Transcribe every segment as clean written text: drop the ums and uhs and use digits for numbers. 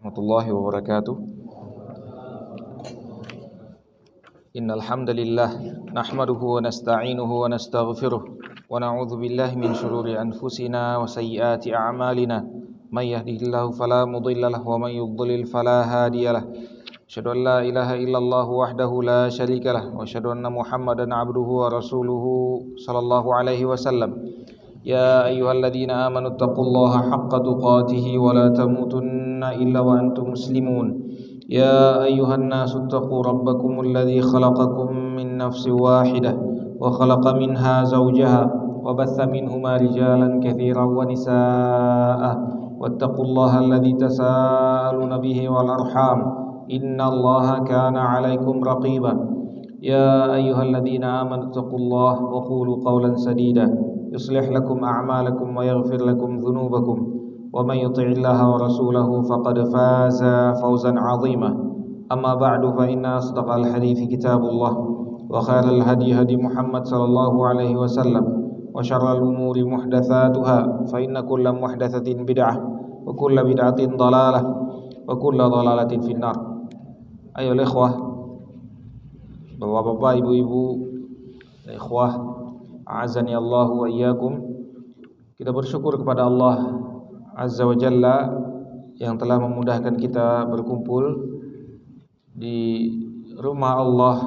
warahmatullahi wabarakatuh. Innal hamdalillah nahmaduhu wa nasta'inuhu wa nastaghfiruh wa na'udzu billahi min shururi anfusina wa sayyiati a'malina. May yahdihillahu fala mudilla lahu wa may yudlil fala hadiyalah. Asyhadu an la ilaha illallah wahdahu la syarika lah wa asyhadu anna Muhammadan 'abduhu wa rasuluhu sallallahu alaihi wasallam. Ya ayyuhalladzina amanu taqullaha haqqa tuqatih wa la tamutunna illa wa antum muslimun. Ya ayyuhan nasu taqu rabbakumul ladzi khalaqakum min nafsin wahidah wa khalaqa minha zawjaha wa batha minhuma rijalan katsiran wa nisaa'a wattaqullaha alladzi tasaaluna bihi wal arham innallaha kana 'alaikum raqiba. Ya ayyuhalladzina amanu taqullaha wa qulu qawlan sadida yuslih lakum a'malakum wa yaghfir lakum dhunubakum wa may yuti'illaha wa rasulahu faqad faza fawzan 'azima. Amma ba'du fa inna asdaqal hadithi kitabullah wa khairal hadi hadi Muhammad sallallahu alaihi wasallam wa syarral umuri muhdatsatuha fa inna kulla muhdatsatin bid'ah wa kulla bid'atin dhalalah wa kulla dhalalatin finnar. Ayo ikhwah, bapak-bapak, ibu-ibu, ikhwah a'azani Allah wa iyyakum. Kita bersyukur kepada Allah Azza wa Jalla yang telah memudahkan kita berkumpul di rumah Allah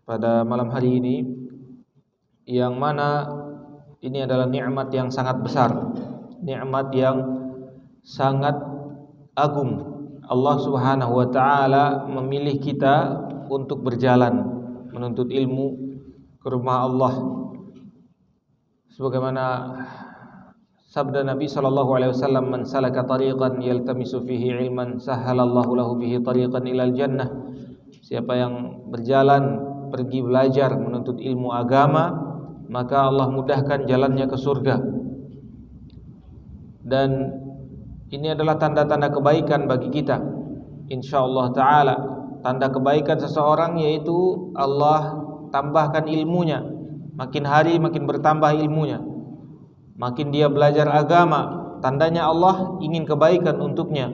pada malam hari ini, yang mana ini adalah nikmat yang sangat besar, nikmat yang sangat agung. Allah Subhanahu wa taala memilih kita untuk berjalan menuntut ilmu ke rumah Allah, sebagaimana sabda Nabi sallallahu alaihi wasallam, man salaka tariqan yaltamisu fihi ilman sahhalallahu lahu bihi tariqan ilal jannah. Siapa yang berjalan pergi belajar menuntut ilmu agama, maka Allah mudahkan jalannya ke surga. Dan ini adalah tanda-tanda kebaikan bagi kita, insyaallah taala. Tanda kebaikan seseorang yaitu Allah tambahkan ilmunya, makin hari makin bertambah ilmunya, makin dia belajar agama, tandanya Allah ingin kebaikan untuknya.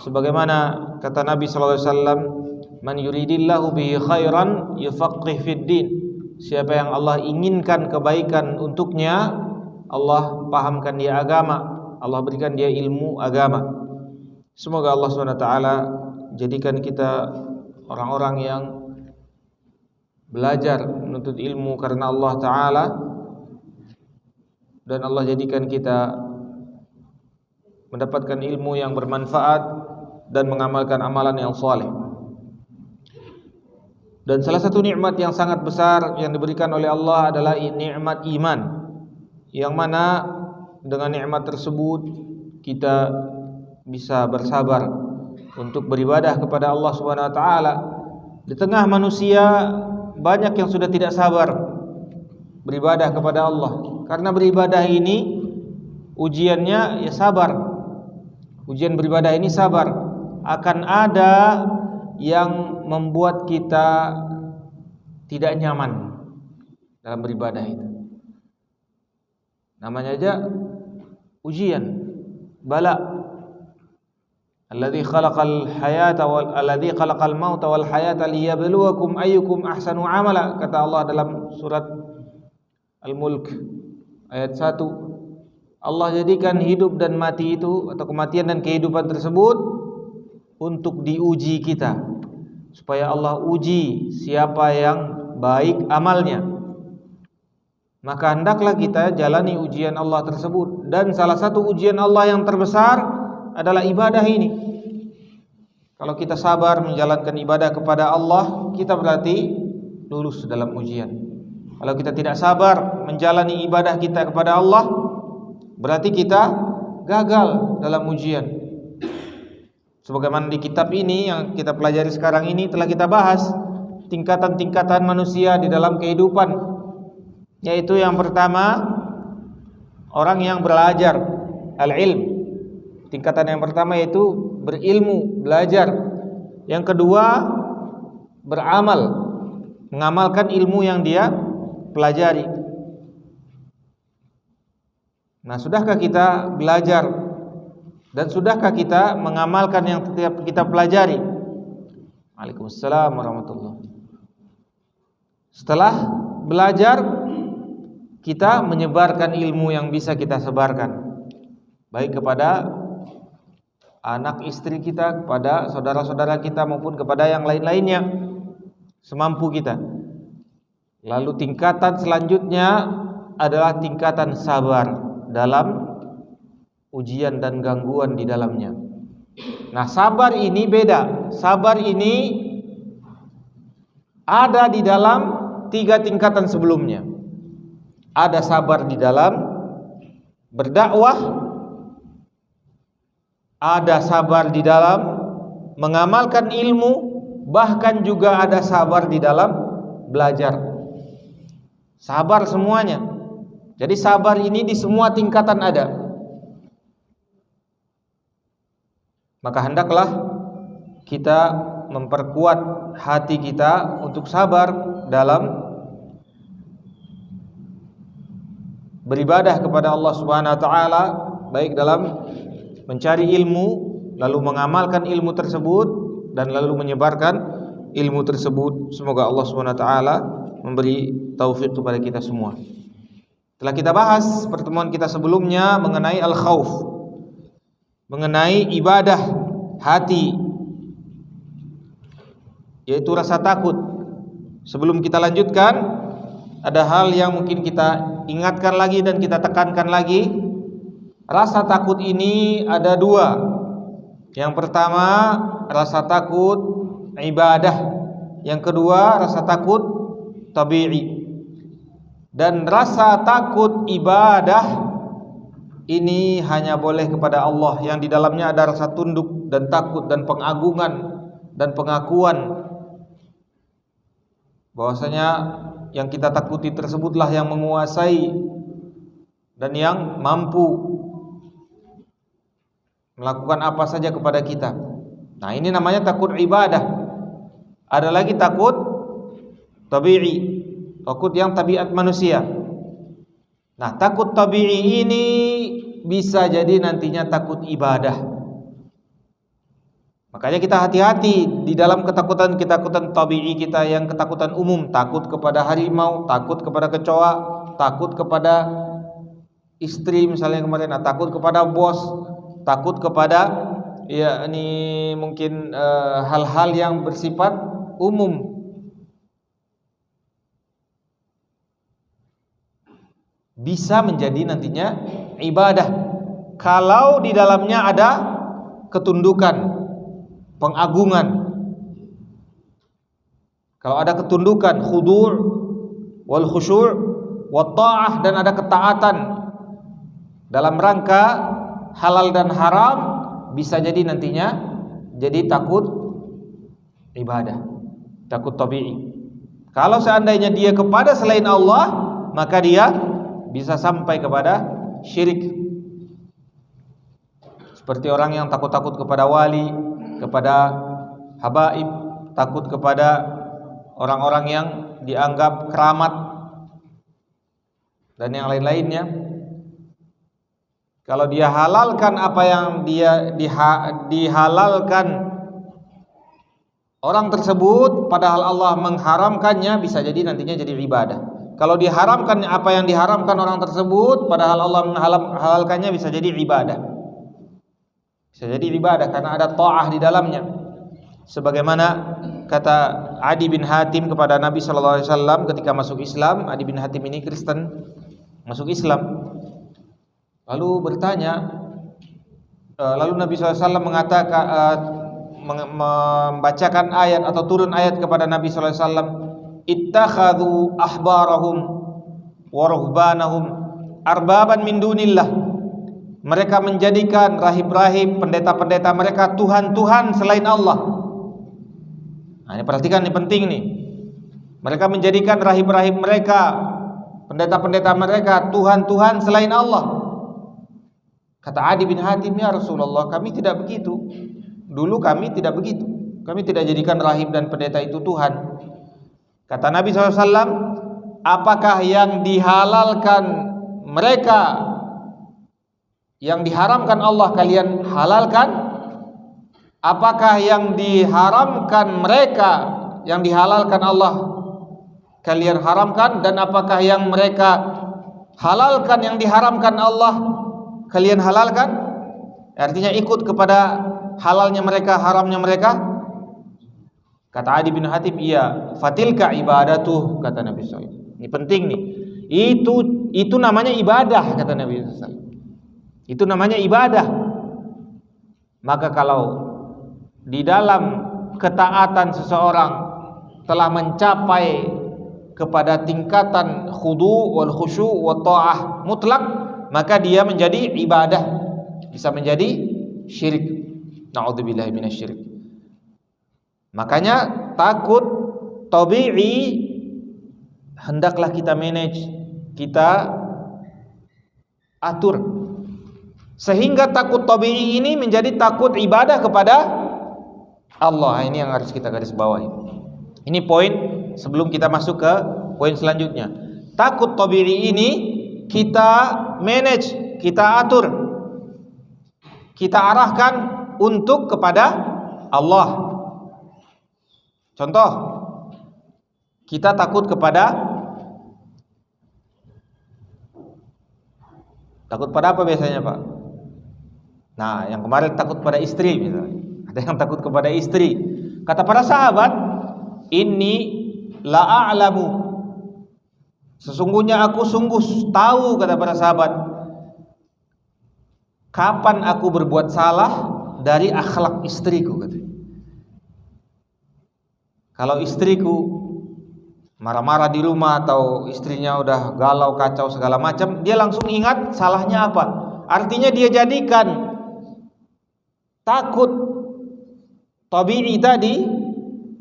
Sebagaimana kata Nabi sallallahu alaihi wasallam, man yuridillahu bihi khairan yufaqih fid din. Siapa yang Allah inginkan kebaikan untuknya, Allah pahamkan dia agama, Allah berikan dia ilmu agama. Semoga Allah SWT jadikan kita orang-orang yang belajar menuntut ilmu karena Allah Ta'ala, dan Allah jadikan kita mendapatkan ilmu yang bermanfaat dan mengamalkan amalan yang saleh. Dan salah satu nikmat yang sangat besar yang diberikan oleh Allah adalah nikmat iman, yang mana dengan nikmat tersebut kita bisa bersabar untuk beribadah kepada Allah Subhanahu wa taala. Di tengah manusia banyak yang sudah tidak sabar beribadah kepada Allah, karena beribadah ini ujiannya ya sabar. Ujian beribadah ini sabar. Akan ada yang membuat kita tidak nyaman dalam beribadah itu. Namanya aja ujian, bala. Alladzi khalaqal hayata wal alladzi khalaqal mauta wal hayata liyabluwakum ayyukum ahsanu amala, kata Allah dalam surat Al-Mulk ayat 1. Allah jadikan hidup dan mati itu, atau kematian dan kehidupan tersebut, untuk diuji kita, supaya Allah uji siapa yang baik amalnya. Maka hendaklah kita jalani ujian Allah tersebut. Dan salah satu ujian Allah yang terbesar adalah ibadah ini. Kalau kita sabar menjalankan ibadah kepada Allah, kita berarti lulus dalam ujian. Kalau kita tidak sabar menjalani ibadah kita kepada Allah, berarti kita gagal dalam ujian. Sebagaimana di kitab ini yang kita pelajari sekarang ini telah kita bahas tingkatan-tingkatan manusia di dalam kehidupan, yaitu yang pertama orang yang belajar, al-ilm. Tingkatan yang pertama yaitu berilmu, belajar. Yang kedua beramal, mengamalkan ilmu yang dia pelajari. Nah, sudahkah kita belajar Dan sudahkah kita mengamalkan yang kita pelajari? Waalaikumsalam warahmatullahi wabarakatuh. Setelah belajar, kita menyebarkan ilmu yang bisa kita sebarkan, baik kepada anak istri kita, kepada saudara-saudara kita, maupun kepada yang lain-lainnya, semampu kita. Lalu tingkatan selanjutnya adalah tingkatan sabar dalam ujian dan gangguan di dalamnya. Nah, sabar ini beda. Sabar ini ada di dalam 3 tingkatan sebelumnya. Ada sabar di dalam berdakwah, ada sabar di dalam mengamalkan ilmu, bahkan juga ada sabar di dalam belajar. Sabar semuanya. Jadi sabar ini di semua tingkatan ada. Maka hendaklah kita memperkuat hati kita untuk sabar dalam beribadah kepada Allah Subhanahu wa taala, baik dalam mencari ilmu, lalu mengamalkan ilmu tersebut, dan lalu menyebarkan ilmu tersebut. Semoga Allah Subhanahu wa taala memberi taufik kepada kita semua. Telah kita bahas pertemuan kita sebelumnya mengenai al-khauf, mengenai ibadah hati, yaitu rasa takut. Sebelum kita lanjutkan, ada hal yang mungkin kita ingatkan lagi dan kita tekankan lagi. Rasa takut ini ada 2. Yang pertama, rasa takut ibadah. Yang kedua, rasa takut tabi'i. Dan rasa takut ibadah ini hanya boleh kepada Allah, yang di dalamnya ada rasa tunduk dan takut dan pengagungan dan pengakuan bahwasanya yang kita takuti tersebutlah yang menguasai dan yang mampu melakukan apa saja kepada kita. Nah, ini namanya takut ibadah. Ada lagi takut tabi'i, takut yang tabiat manusia. Nah, takut tabi'i ini bisa jadi nantinya takut ibadah. Makanya kita hati-hati di dalam ketakutan tabi'i kita, yang ketakutan umum, takut kepada harimau, takut kepada kecoa, takut kepada istri misalnya kemarin, takut kepada bos, takut kepada ini mungkin hal-hal yang bersifat umum. Bisa menjadi nantinya ibadah kalau di dalamnya ada ketundukan, pengagungan. Kalau ada ketundukan, khudu' wal khusyu' wat ta'ah, dan ada ketaatan dalam rangka halal dan haram, bisa jadi nantinya jadi takut ibadah, takut tabi'i. Kalau seandainya dia kepada selain Allah, maka dia bisa sampai kepada syirik. Seperti orang yang takut-takut kepada wali, kepada habaib, takut kepada orang-orang yang dianggap keramat dan yang lain-lainnya. Kalau dia halalkan apa yang dia dihalalkan orang tersebut, padahal Allah mengharamkannya, bisa jadi nantinya jadi ibadah. Kalau diharamkan apa yang diharamkan orang tersebut, padahal Allah menghalalkannya, bisa jadi ibadah. Bisa jadi ibadah karena ada ta'ah di dalamnya. Sebagaimana kata Adi bin Hatim kepada Nabi sallallahu alaihi wasallam ketika masuk Islam. Adi bin Hatim ini Kristen, masuk Islam. Lalu bertanya, lalu Nabi sallallahu alaihi wasallam mengatakan, membacakan ayat atau turun ayat kepada Nabi sallallahu alaihi wasallam, ittakhadhu ahbarahum wa ruhbanahum arbaban min dunillah. Mereka menjadikan rahib-rahib, pendeta-pendeta mereka Tuhan-Tuhan selain Allah. Nah, ini perhatikan, ini penting nih. Mereka menjadikan rahib-rahib mereka, pendeta-pendeta mereka Tuhan-Tuhan selain Allah. Kata Adi bin Hatim, ya Rasulullah, kami tidak begitu. Dulu kami tidak begitu. Kami tidak jadikan rahib dan pendeta itu Tuhan. Kata Nabi SAW, apakah yang dihalalkan mereka Yang diharamkan Allah kalian halalkan? Apakah yang diharamkan mereka yang dihalalkan Allah kalian haramkan? Dan apakah yang mereka halalkan yang diharamkan Allah kalian halalkan? Artinya ikut kepada halalnya mereka, haramnya mereka. Kata Adi bin Hatim, iya, fatilka ibadatuh, kata Nabi SAW. Ini penting nih. Itu namanya ibadah, kata Nabi SAW. Itu namanya ibadah. Maka kalau di dalam ketaatan seseorang telah mencapai kepada tingkatan khudu wal khusyu wa ta'ah mutlak, maka dia menjadi ibadah, bisa menjadi syirik. Na'udzubillahi minasyirik. Makanya takut tabi'i hendaklah kita manage, kita atur, sehingga takut tabi'i ini menjadi takut ibadah kepada Allah. Ini yang harus kita garis bawahi. Ini poin sebelum kita masuk ke poin selanjutnya. Takut tabi'i ini kita manage, kita atur, kita arahkan untuk kepada Allah. Contoh, kita takut pada apa biasanya, Pak? Nah, yang kemarin takut pada istri misalnya. Ada yang takut kepada istri. Kata para sahabat, inni la a'lamu, sesungguhnya aku sungguh tahu, kata para sahabat, kapan aku berbuat salah dari akhlak istriku, katanya. Kalau istriku marah-marah di rumah atau istrinya udah galau, kacau segala macam, dia langsung ingat salahnya apa. Artinya dia jadikan takut tabi'i tadi,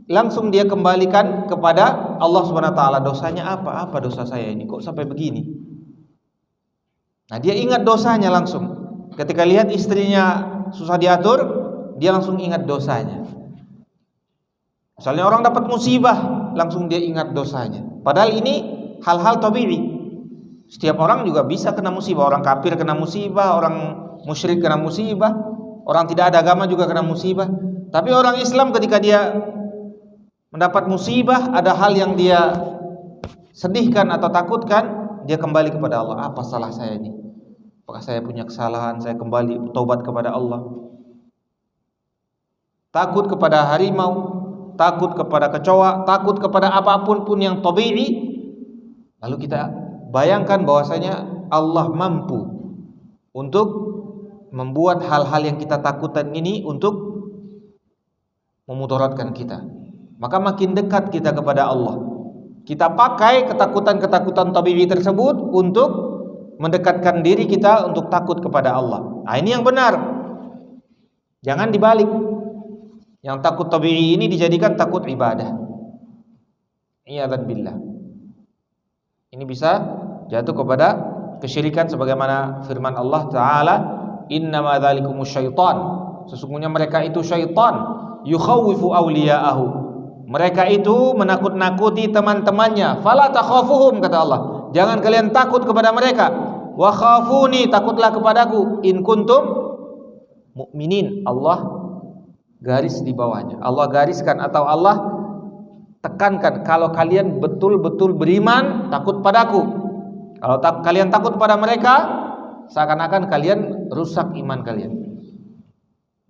langsung dia kembalikan kepada Allah Subhanahu wa taala. Dosanya apa? Apa dosa saya ini? Kok sampai begini? Nah, dia ingat dosanya langsung. Ketika lihat istrinya susah diatur, dia langsung ingat dosanya. Misalnya orang dapat musibah, langsung dia ingat dosanya. Padahal ini hal-hal tabi'i. Setiap orang juga bisa kena musibah. Orang kafir kena musibah, orang musyrik kena musibah, orang tidak ada agama juga kena musibah. Tapi orang Islam ketika dia mendapat musibah, ada hal yang dia sedihkan atau takutkan, dia kembali kepada Allah. Apa salah saya ini? Apakah saya punya kesalahan? Saya kembali taubat kepada Allah. Takut kepada harimau, takut kepada kecoa, takut kepada apapun pun yang tabi'i. Lalu kita bayangkan bahwasanya Allah mampu untuk membuat hal-hal yang kita takutkan ini untuk memudaratkan kita. Maka makin dekat kita kepada Allah. Kita pakai ketakutan-ketakutan tabi'i tersebut untuk mendekatkan diri kita untuk takut kepada Allah. Nah, ini yang benar. Jangan dibalik. Yang takut tabi'i ini dijadikan takut ibadah. Iyadzan billah. Ini bisa jatuh kepada kesyirikan sebagaimana firman Allah Ta'ala, innama dzalikumus syaitan, sesungguhnya mereka itu syaitan, yukhawwifu awliya'ahu, mereka itu menakut-nakuti teman-temannya. Fala takhafuhum, kata Allah, jangan kalian takut kepada mereka. Wa khafuni, takutlah kepadaku, in kuntum mu'minin. Allah garis di bawahnya, Allah gariskan atau Allah tekankan, kalau kalian betul-betul beriman, takut padaku. Kalau kalian takut pada mereka, seakan-akan kalian rusak iman kalian.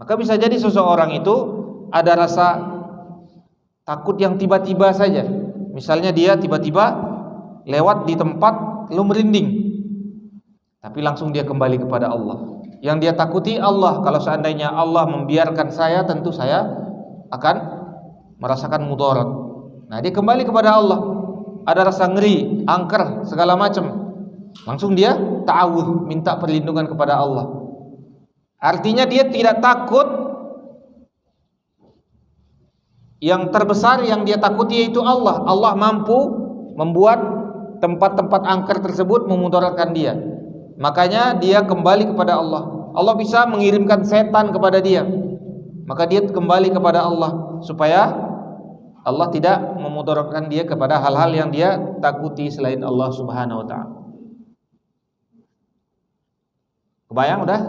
Maka bisa jadi seseorang itu ada rasa takut yang tiba-tiba saja. Misalnya dia tiba-tiba lewat di tempat lalu merinding, tapi langsung dia kembali kepada Allah. Yang dia takuti Allah. Kalau seandainya Allah membiarkan saya, tentu saya akan merasakan mudarat. Nah, dia kembali kepada Allah. Ada rasa ngeri, angker, segala macam, langsung dia ta'awudz, minta perlindungan kepada Allah. Artinya dia tidak takut yang terbesar yang dia takuti, yaitu Allah. Allah mampu membuat tempat-tempat angker tersebut memudaratkan dia. Makanya dia kembali kepada Allah. Allah bisa mengirimkan setan kepada dia, maka dia kembali kepada Allah supaya Allah tidak memudaratkan dia kepada hal-hal yang dia takuti selain Allah Subhanahu wa ta'ala. Kebayang udah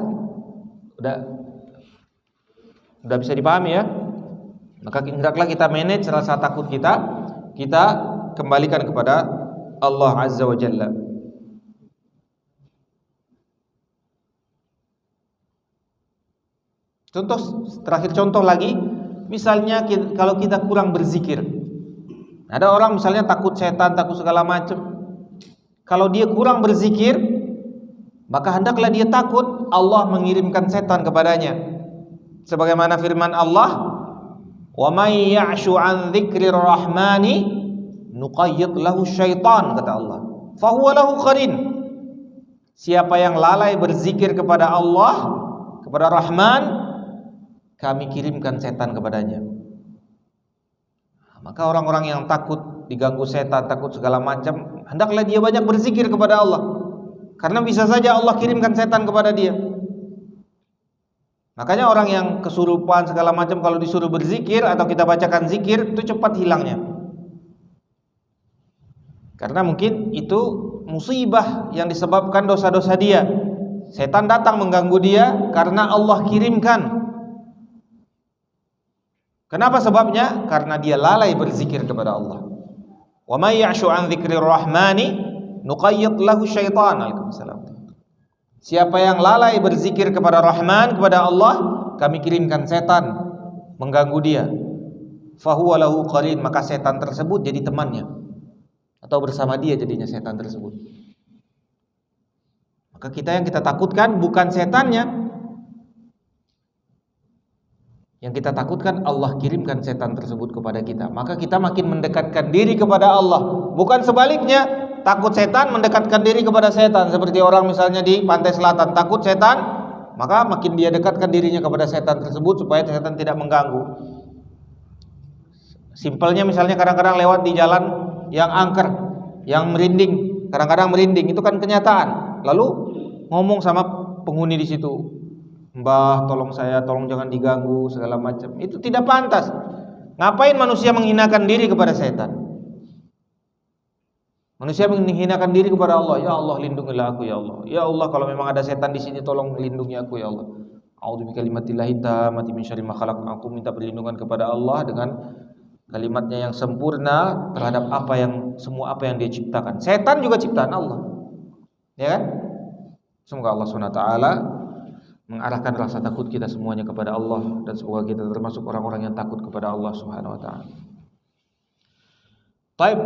bisa dipahami ya? Maka hendaklah kita manage rasa takut kita kembalikan kepada Allah Azza wa Jalla. Terakhir contoh lagi, misalnya kalau kita kurang berzikir. Ada orang misalnya takut setan, takut segala macam. Kalau dia kurang berzikir, maka hendaklah dia takut Allah mengirimkan setan kepadanya. Sebagaimana firman Allah, "Wa may ya'shu 'an dzikrir rahmani nuqayyid lahu syaitan," kata Allah. "Fa huwa lahu qarin." Siapa yang lalai berzikir kepada Allah, kepada Rahman, kami kirimkan setan kepadanya. Maka orang-orang yang takut diganggu setan, takut segala macam, hendaklah dia banyak berzikir kepada Allah. Karena bisa saja Allah kirimkan setan kepada dia. Makanya orang yang kesurupan segala macam kalau disuruh berzikir atau kita bacakan zikir itu cepat hilangnya. Karena mungkin itu musibah yang disebabkan dosa-dosa dia. Setan datang mengganggu dia karena Allah kirimkan. Kenapa sebabnya? Karena dia lalai berzikir kepada Allah. Wa may ya'shu 'an dzikrir rahmani nuqayyid lahu syaitan. Waalaikumsalam. Siapa yang lalai berzikir kepada Rahman, kepada Allah, kami kirimkan setan mengganggu dia. Fahuwa lahu qarin, maka setan tersebut jadi temannya atau bersama dia jadinya setan tersebut. Maka yang kita takutkan bukan setannya. Yang kita takutkan Allah kirimkan setan tersebut kepada kita. Maka kita makin mendekatkan diri kepada Allah, bukan sebaliknya. Takut setan mendekatkan diri kepada setan. Seperti orang misalnya di pantai selatan takut setan, maka makin dia dekatkan dirinya kepada setan tersebut supaya setan tidak mengganggu. Simpelnya misalnya kadang-kadang lewat di jalan yang angker, yang merinding, kadang-kadang merinding, itu kan kenyataan. Lalu ngomong sama penghuni di situ, "Mbah, tolong saya, tolong jangan diganggu," segala macam. Itu tidak pantas. Ngapain manusia menghinakan diri kepada setan? Manusia menghinakan diri kepada Allah. Ya Allah, lindungilah aku ya Allah. Ya Allah, kalau memang ada setan di sini tolong lindungi aku ya Allah. A'udzu bikalimatillahi tammati min syarri ma khalaq. Aku minta perlindungan kepada Allah dengan kalimatnya yang sempurna terhadap semua apa yang Dia ciptakan. Setan juga ciptaan Allah. Ya kan? Semoga Allah SWT mengarahkan rasa takut kita semuanya kepada Allah, dan semoga kita termasuk orang-orang yang takut kepada Allah Subhanahu wa taala. Baik,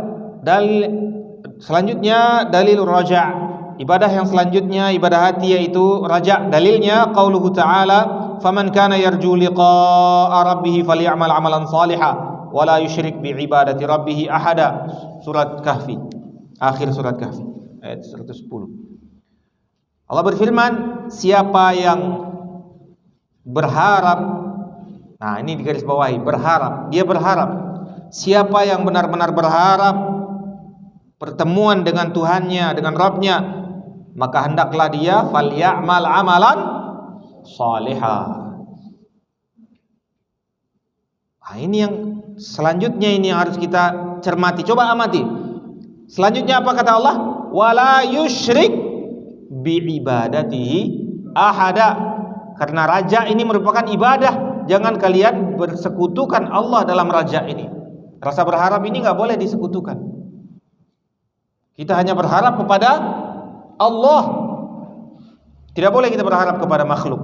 selanjutnya dalil raja'. Ibadah yang selanjutnya ibadah hati yaitu raja'. Dalilnya qauluhu ta'ala, "Faman kana yarju liqa'a rabbih falyamal 'amalan shalihan wa la yusyrik bi ibadati rabbih ahada." Surat Kahfi. Akhir surat Kahfi ayat 110. Allah berfirman, siapa yang berharap, nah ini digaris bawahi, berharap, dia berharap. Siapa yang benar-benar berharap pertemuan dengan Tuhannya, dengan Rabbnya, maka hendaklah dia falyamal amalan salihah. Nah, ini yang selanjutnya, ini yang harus kita cermati. Coba amati. Selanjutnya apa kata Allah? Wala yusyrik bi'ibadatihi ahada. Karena raja ini merupakan ibadah, jangan kalian bersekutukan Allah dalam raja ini. Rasa berharap ini nggak boleh disekutukan. Kita hanya berharap kepada Allah. Tidak boleh kita berharap kepada makhluk.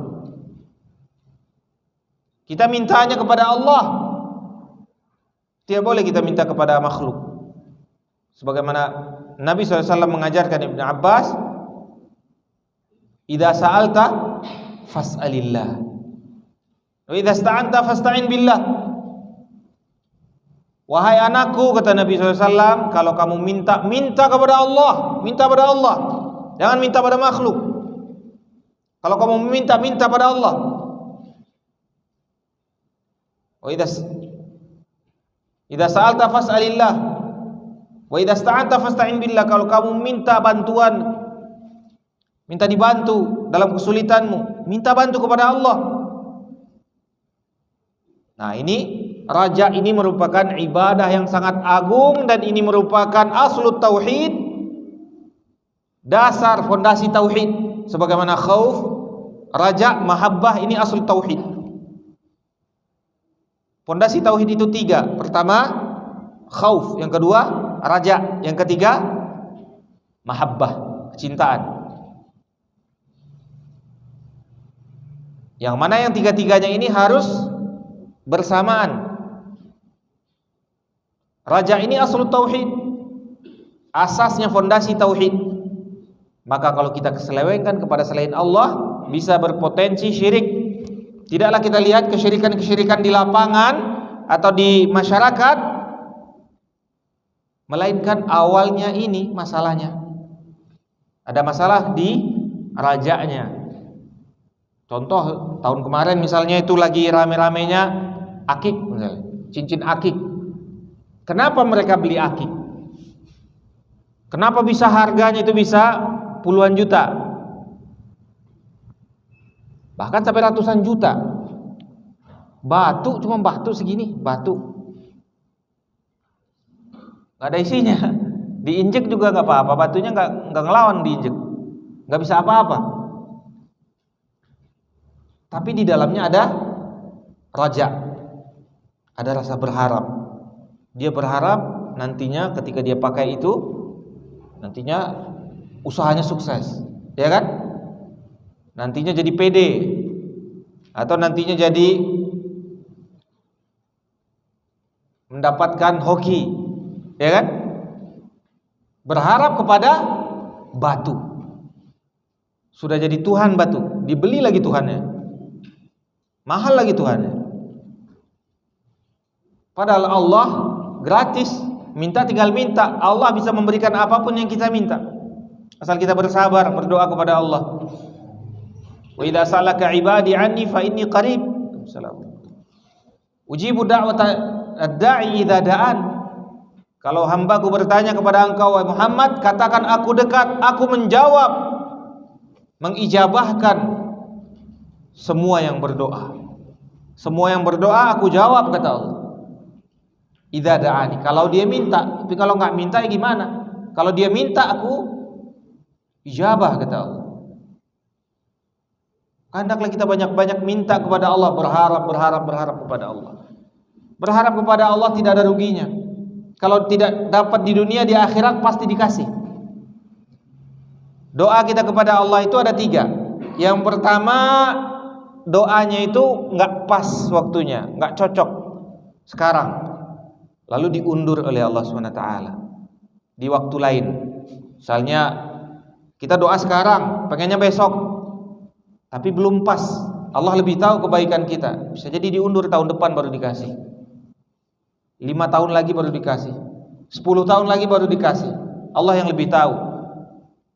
Kita mintanya kepada Allah. Tidak boleh kita minta kepada makhluk. Sebagaimana Nabi SAW mengajarkan Ibn Abbas, "Idza sa'alta fas'alillah, wa idza ista'anta fasta'in billah." Wahai anakku, kata Nabi SAW, kalau kamu minta kepada Allah, minta pada Allah, jangan minta pada makhluk. Kalau kamu minta pada Allah. Wa idza sa'alta fas'alillah, wa idza ista'anta fasta'in billah. Kalau kamu minta bantuan, minta dibantu dalam kesulitanmu, minta bantu kepada Allah. Nah, ini raja ini merupakan ibadah yang sangat agung, dan ini merupakan aslut tauhid, dasar fondasi tauhid. Sebagaimana khauf, raja, mahabbah, ini asal tauhid. Pondasi tauhid itu 3. Pertama, khauf. Yang kedua, raja. Yang ketiga, mahabbah, kecintaan. Yang mana yang 3-tiganya ini harus bersamaan. Raja ini asal tauhid, asasnya fondasi tauhid. Maka kalau kita keselewengkan kepada selain Allah, bisa berpotensi syirik. Tidaklah kita lihat kesyirikan-kesyirikan di lapangan atau di masyarakat, melainkan awalnya ini masalahnya. Ada masalah di rajanya. Contoh tahun kemarin misalnya itu lagi rame-ramenya akik misalnya, cincin akik. Kenapa mereka beli akik? Kenapa bisa harganya itu bisa puluhan juta? Bahkan sampai ratusan juta. Batu, cuma batu segini, batu. Gak ada isinya. Diinjek juga gak apa-apa, batunya gak ngelawan diinjek. Gak bisa apa-apa. Tapi di dalamnya ada raja. Ada rasa berharap. Dia berharap nantinya ketika dia pakai itu, nantinya usahanya sukses, ya kan? Nantinya jadi PD, atau nantinya jadi mendapatkan hoki, ya kan? Berharap kepada batu. Sudah jadi Tuhan batu, dibeli lagi Tuhannya, mahal lagi Tuhannya. Padahal Allah gratis, tinggal minta. Allah bisa memberikan apapun yang kita minta, asal kita bersabar, berdoa kepada Allah. Wa idza salaka ibadi anni fa inni qarib. Ujibu da'wata ad-da'i idza da'an. Kalau hambaku bertanya kepada engkau wahai Muhammad, katakan aku dekat, aku menjawab, mengijabahkan semua yang berdoa. Semua yang berdoa aku jawab, kata Allah. Idza da'ani, kalau dia minta. Tapi kalau enggak minta ya gimana? Kalau dia minta aku ijabah, kata Allah. Hendaklah kita banyak-banyak minta kepada Allah, berharap kepada Allah. Berharap kepada Allah tidak ada ruginya. Kalau tidak dapat di dunia, di akhirat pasti dikasih. Doa kita kepada Allah itu ada 3. Yang pertama, doanya itu enggak pas waktunya, enggak cocok sekarang, lalu diundur oleh Allah SWT di waktu lain. Misalnya kita doa sekarang, pengennya besok, tapi belum pas. Allah lebih tahu kebaikan kita, bisa jadi diundur tahun depan baru dikasih, 5 tahun lagi baru dikasih, 10 tahun lagi baru dikasih. Allah yang lebih tahu.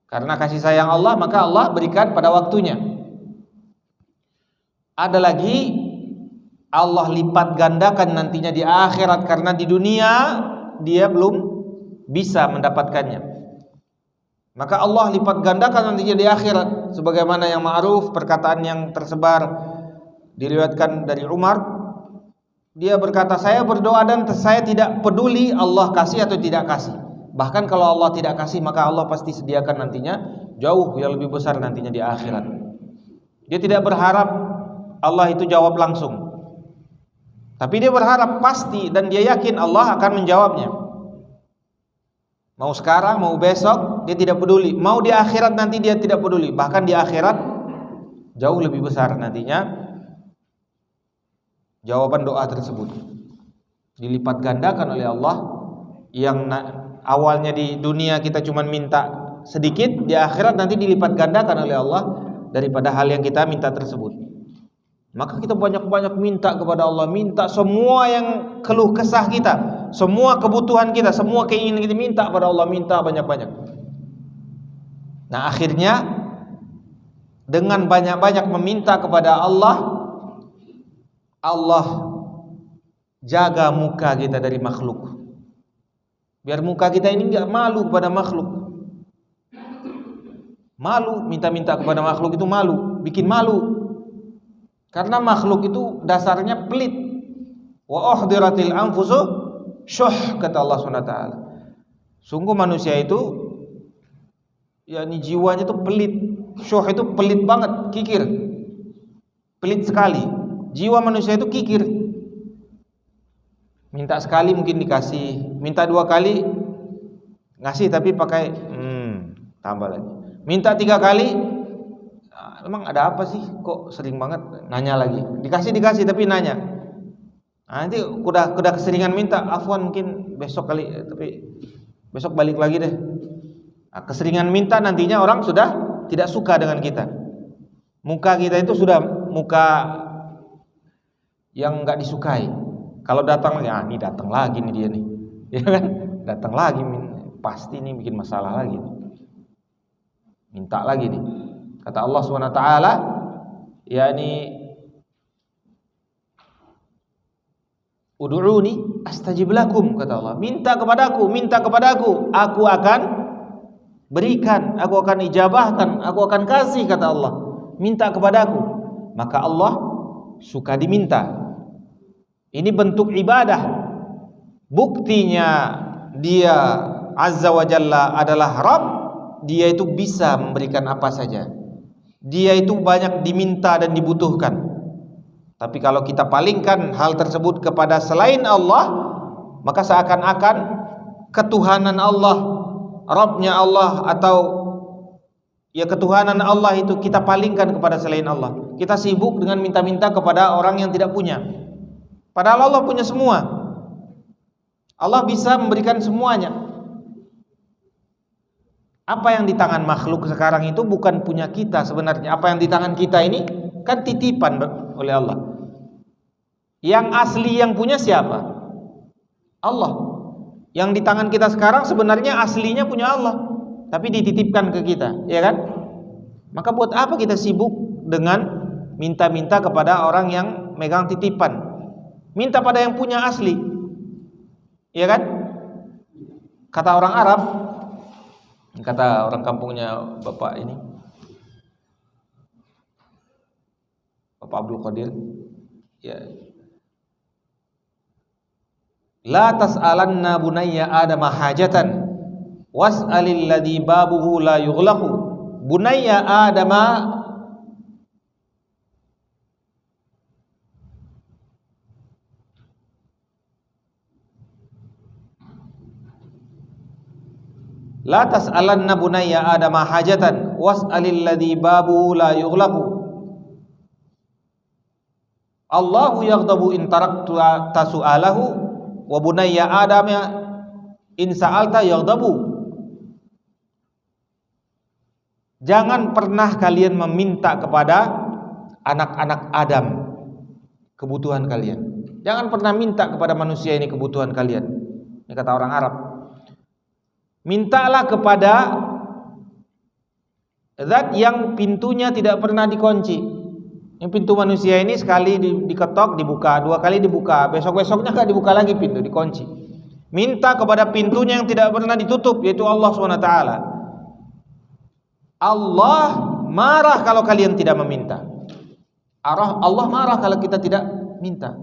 Karena kasih sayang Allah, maka Allah berikan pada waktunya. Ada lagi, Allah lipat gandakan nantinya di akhirat, karena di dunia dia belum bisa mendapatkannya. Maka Allah lipat gandakan nantinya di akhirat, sebagaimana yang ma'ruf, perkataan yang tersebar diriwayatkan dari Umar. Dia berkata, saya berdoa dan saya tidak peduli Allah kasih atau tidak kasih. Bahkan kalau Allah tidak kasih, maka Allah pasti sediakan nantinya jauh yang lebih besar nantinya di akhirat. Dia tidak berharap Allah itu jawab langsung, tapi dia berharap pasti, dan dia yakin Allah akan menjawabnya. Mau sekarang, mau besok, dia tidak peduli. Mau di akhirat nanti, dia tidak peduli. Bahkan di akhirat jauh lebih besar nantinya jawaban doa tersebut. Dilipat gandakan oleh Allah. Yang awalnya di dunia kita cuma minta sedikit, di akhirat nanti dilipat gandakan oleh Allah daripada hal yang kita minta tersebut. Maka kita banyak-banyak minta kepada Allah, minta semua yang keluh kesah kita, semua kebutuhan kita, semua keinginan kita, minta kepada Allah, minta banyak-banyak. Nah, akhirnya dengan banyak-banyak meminta kepada Allah, Allah jaga muka kita dari makhluk. Biar muka kita ini enggak malu kepada makhluk. Malu, minta-minta kepada makhluk itu malu, bikin malu. Karena makhluk itu dasarnya pelit. Wa uhdiratil anfusu syuh, kata Allah SWT. Sungguh manusia itu, yakni jiwanya itu pelit. Syuh itu pelit banget, kikir. pelit sekali. Jiwa manusia itu kikir. Minta sekali mungkin dikasih, minta 2 kali ngasih tapi pakai tambah lagi. Minta 3 kali, emang ada apa sih? Kok sering banget nanya lagi. Dikasih tapi nanya. Nah, nanti udah keseringan minta, afwan mungkin besok kali, tapi besok balik lagi deh. Nah, keseringan minta nantinya orang sudah tidak suka dengan kita. Muka kita itu sudah muka yang enggak disukai. Kalau datang lagi, ini datang lagi nih dia nih. Ya kan? Datang lagi pasti nih bikin masalah lagi. Minta lagi nih. Kata Allah SWT, yakni ud'uni astajib lakum, kata Allah. Minta kepadaku, aku akan berikan, aku akan ijabahkan, aku akan kasih, kata Allah. Minta kepadaku. Maka Allah suka diminta. Ini bentuk ibadah. Buktinya dia Azza wa Jalla adalah Rabb. Dia itu bisa memberikan apa saja. Dia itu banyak diminta dan dibutuhkan. Tapi kalau kita palingkan hal tersebut kepada selain Allah, maka seakan-akan ketuhanan Allah, Rabbnya Allah, atau ya ketuhanan Allah itu kita palingkan kepada selain Allah. Kita sibuk dengan minta-minta kepada orang yang tidak punya. Padahal Allah punya semua. Allah bisa memberikan semuanya. Apa yang di tangan makhluk sekarang itu bukan punya kita sebenarnya. Apa yang di tangan kita ini kan titipan oleh Allah. Yang asli yang punya siapa? Allah. Yang di tangan kita sekarang sebenarnya aslinya punya Allah, tapi dititipkan ke kita, ya kan? Maka buat apa kita sibuk dengan minta-minta kepada orang yang megang titipan? Minta pada yang punya asli, ya kan? Kata orang Arab, kata orang kampungnya Bapak ini, Bapak Abdul Qadir, ya, la tas'alanna bunayya adama hajatan was'alil ladzi babuhu la yughlaqu. Bunayya adama la tas'alanna bunayya adama hajatan was'alil ladzi babuhu la yughlaqu. Allahu yaghdabu in taraktu tasu'alahu wa bunayya adama in sa'alta yaghdabu. Jangan pernah kalian meminta kepada anak-anak Adam kebutuhan kalian. Jangan pernah minta kepada manusia ini kebutuhan kalian. Ini kata orang Arab. Mintalah kepada zat yang pintunya tidak pernah dikunci. Yang pintu manusia ini sekali diketok dibuka, 2 kali dibuka, besok-besoknya enggak dibuka lagi pintu, dikunci. Minta kepada pintunya yang tidak pernah ditutup, yaitu Allah SWT. Allah marah kalau kalian tidak meminta. Allah marah kalau kita tidak minta.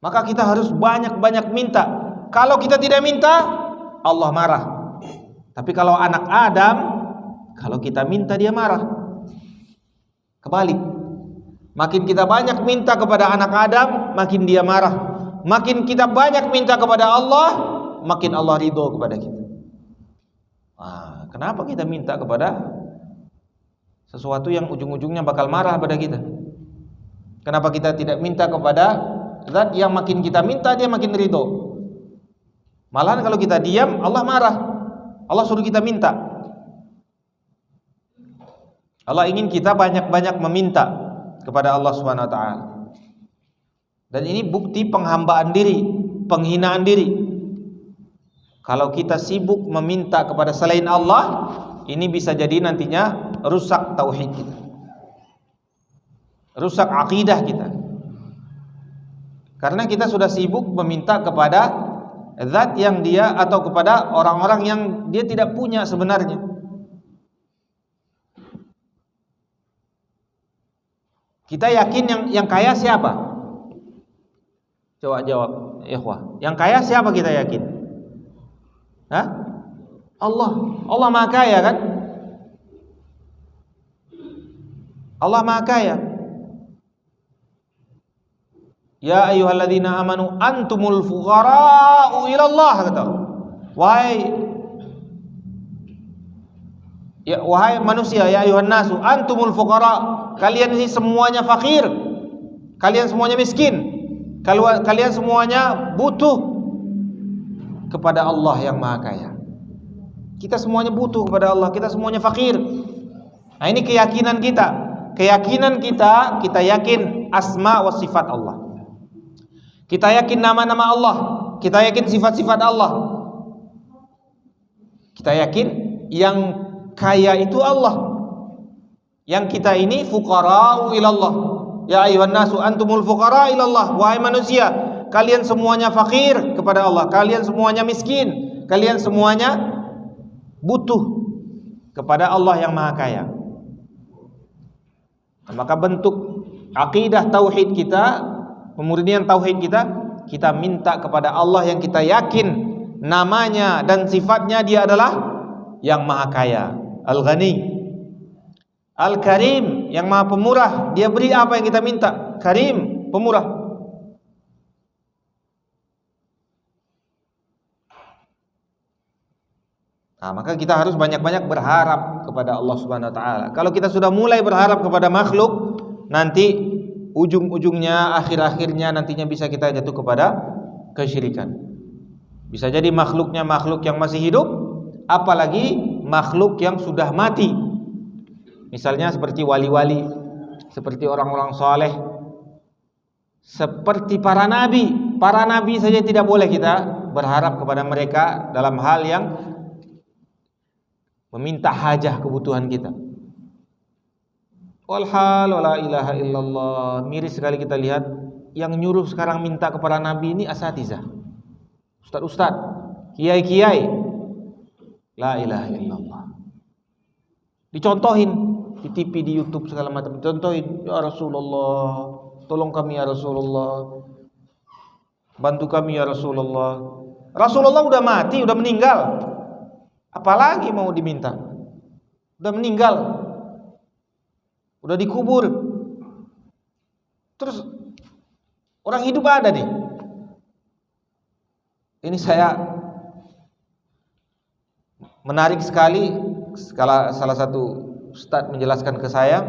Maka kita harus banyak-banyak minta. Kalau kita tidak minta, Allah marah. Tapi kalau anak Adam, kalau kita minta dia marah. Kebalik. Makin kita banyak minta kepada anak Adam, makin dia marah. Makin kita banyak minta kepada Allah, makin Allah ridho kepada kita. Kenapa kita minta kepada sesuatu yang ujung-ujungnya bakal marah pada kita? Kenapa kita tidak minta kepada zat yang makin kita minta dia makin ridho? Malahan kalau kita diam, Allah marah. Allah suruh kita minta. Allah ingin kita banyak-banyak meminta kepada Allah SWT. Dan ini bukti penghambaan diri, penghinaan diri. Kalau kita sibuk meminta kepada selain Allah, ini bisa jadi nantinya rusak tauhid kita, rusak akidah kita. Karena kita sudah sibuk meminta kepada zat yang dia, atau kepada orang-orang yang dia tidak punya sebenarnya. Kita yakin yang kaya siapa? Coba jawab, ikhwah. Yang kaya siapa kita yakin? Hah? Allah. Allah Maha Kaya kan? Allah Maha Kaya. Ya ayyuhalladzina amanu antumul fuqara'u ilallah, kata Allah. Wahai manusia, ya ayuhan nasu antumul fuqara, kalian ini semuanya fakir, kalian semuanya miskin, kalian semuanya butuh kepada Allah yang Maha Kaya. Kita semuanya butuh kepada Allah, kita semuanya fakir. Nah, ini keyakinan kita. Keyakinan kita yakin asma wa sifat Allah. Kita yakin nama-nama Allah, kita yakin sifat-sifat Allah. Kita yakin yang kaya itu Allah. Yang kita ini fuqara'u ilallah. Ya ayuhan nasu antumul fuqara ilallah. Wahai manusia, kalian semuanya fakir kepada Allah, kalian semuanya miskin, kalian semuanya butuh kepada Allah yang Maha Kaya. Maka bentuk akidah tauhid kita, pemurnian tauhid kita minta kepada Allah yang kita yakin namanya dan sifatnya dia adalah yang Maha Kaya, Al-Ghani, Al-Karim, yang Maha Pemurah. Dia beri apa yang kita minta, Karim, pemurah. Nah, maka kita harus banyak-banyak berharap kepada Allah Subhanahu wa taala. Kalau kita sudah mulai berharap kepada makhluk, nanti ujung-ujungnya, akhir-akhirnya nantinya bisa kita jatuh kepada kesyirikan. Bisa jadi makhluknya makhluk yang masih hidup, apalagi makhluk yang sudah mati. Misalnya seperti wali-wali, seperti orang-orang soleh, seperti para nabi. Para nabi saja tidak boleh kita berharap kepada mereka dalam hal yang meminta hajah kebutuhan kita. Walhal wala ilaha illallah. Miris sekali kita lihat yang nyuruh sekarang minta kepada nabi ini asatizah, ustad-ustad, kiai-kiai. La ilaha illallah. Dicontohin di TV, di YouTube, segala macam. Dicontohin, ya Rasulullah, tolong kami ya Rasulullah, bantu kami ya Rasulullah. Rasulullah udah mati, udah meninggal. Apalagi mau diminta? Udah meninggal, udah dikubur. Terus orang hidup ada nih. Ini saya menarik sekali, salah satu ustadz menjelaskan ke saya,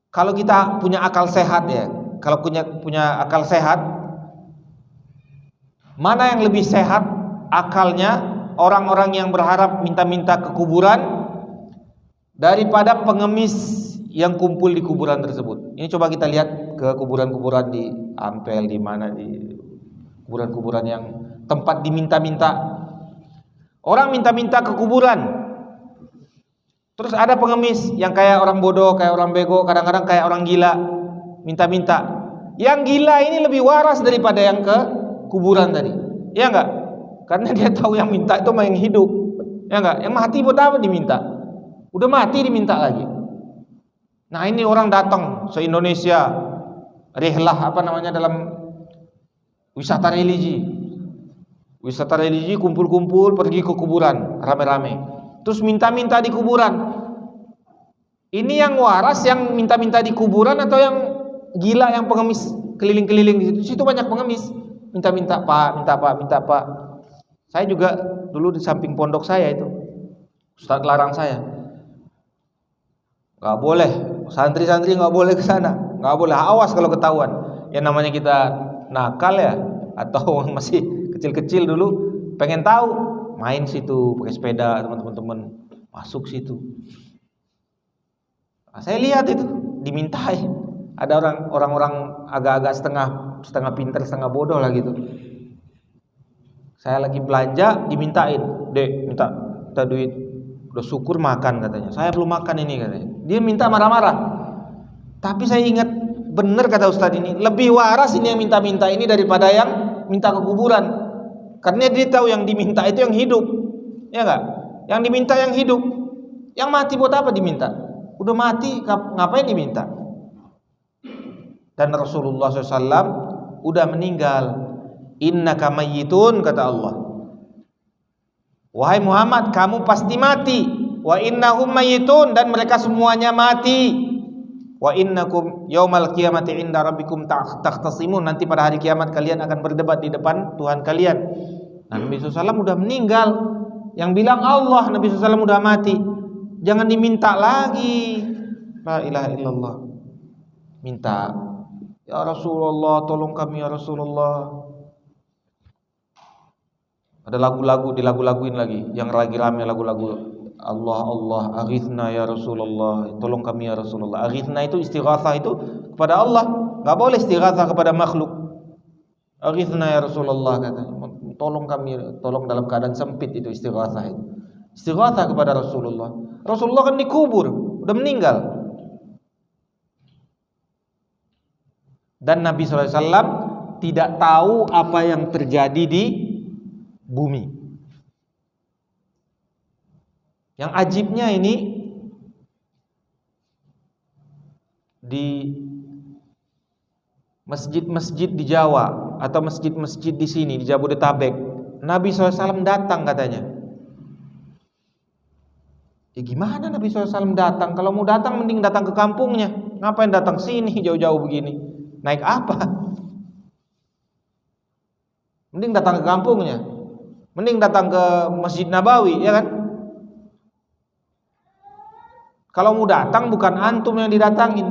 kalau kita punya akal sehat ya, kalau punya akal sehat, mana yang lebih sehat akalnya? Orang-orang yang berharap minta-minta ke kuburan daripada pengemis yang kumpul di kuburan tersebut. Ini coba kita lihat ke kuburan-kuburan di Ampel, di mana, di kuburan-kuburan yang tempat diminta-minta. Orang minta-minta ke kuburan. Terus ada pengemis yang kayak orang bodoh, kayak orang bego, kadang-kadang kayak orang gila, minta-minta. Yang gila ini lebih waras daripada yang ke kuburan tadi. Iya enggak? Karena dia tahu yang minta itu mah yang hidup. Ya enggak? Yang mati buat apa diminta? Udah mati diminta lagi. Nah, ini orang datang se-Indonesia, rihlah apa namanya, dalam wisata religi. Wisata religi, kumpul-kumpul pergi ke kuburan rame-rame. Terus minta-minta di kuburan. Ini yang waras yang minta-minta di kuburan atau yang gila yang pengemis keliling-keliling di situ? Di situ banyak pengemis. Minta-minta Pak, minta Pak, minta Pak. Saya juga dulu di samping pondok saya itu, Ustaz larang saya, nggak boleh, santri-santri nggak boleh ke sana, nggak boleh, awas kalau ketahuan. Yang namanya kita nakal ya, atau masih kecil-kecil dulu, pengen tahu, main situ pakai sepeda teman-teman, masuk situ. Nah, saya lihat itu dimintai, ada orang-orang agak-agak setengah pintar, setengah bodoh lah gitu. Saya lagi belanja, dimintain, Dek, minta duit, udah syukur makan katanya. Saya belum makan ini katanya. Dia minta marah-marah. Tapi saya ingat benar kata Ustadz ini, lebih waras ini yang minta-minta ini daripada yang minta ke kuburan. Karena dia tahu yang diminta itu yang hidup, ya enggak? Yang diminta yang hidup, yang mati buat apa diminta? Udah mati, ngapain diminta? Dan Rasulullah SAW udah meninggal. Innaka mayyitun, kata Allah. Wahai Muhammad, kamu pasti mati. Wa innahum mayyitun, dan mereka semuanya mati. Wa innakum yaumal qiyamati inda rabbikum takhtasimun, nanti pada hari kiamat kalian akan berdebat di depan Tuhan kalian. Nah, Nabi SAW udah meninggal. Yang bilang Allah, Nabi SAW udah mati. Jangan diminta lagi. La ilaha illallah. Minta, ya Rasulullah, tolong kami ya Rasulullah. Ada lagu-lagu, dilagu-laguin lagi. Yang lagi rame lagu-lagu Allah, Allah, aghithna ya Rasulullah, tolong kami ya Rasulullah. Aghithna itu istighatsah itu kepada Allah. Gak boleh istighatsah kepada makhluk. Aghithna ya Rasulullah, kata, tolong kami, tolong dalam keadaan sempit, itu istighatsah itu. Istighatsah kepada Rasulullah. Rasulullah kan dikubur, udah meninggal. Dan Nabi SAW tidak tahu apa yang terjadi di bumi. Yang ajibnya ini, di masjid-masjid di Jawa atau masjid-masjid di sini di Jabodetabek, Nabi SAW datang katanya. Ya gimana Nabi SAW datang? Kalau mau datang mending datang ke kampungnya. Ngapain datang sini jauh-jauh begini? Naik apa? Mending datang ke kampungnya. Mending datang ke Masjid Nabawi, ya kan? Kalau mau datang bukan antum yang didatangin,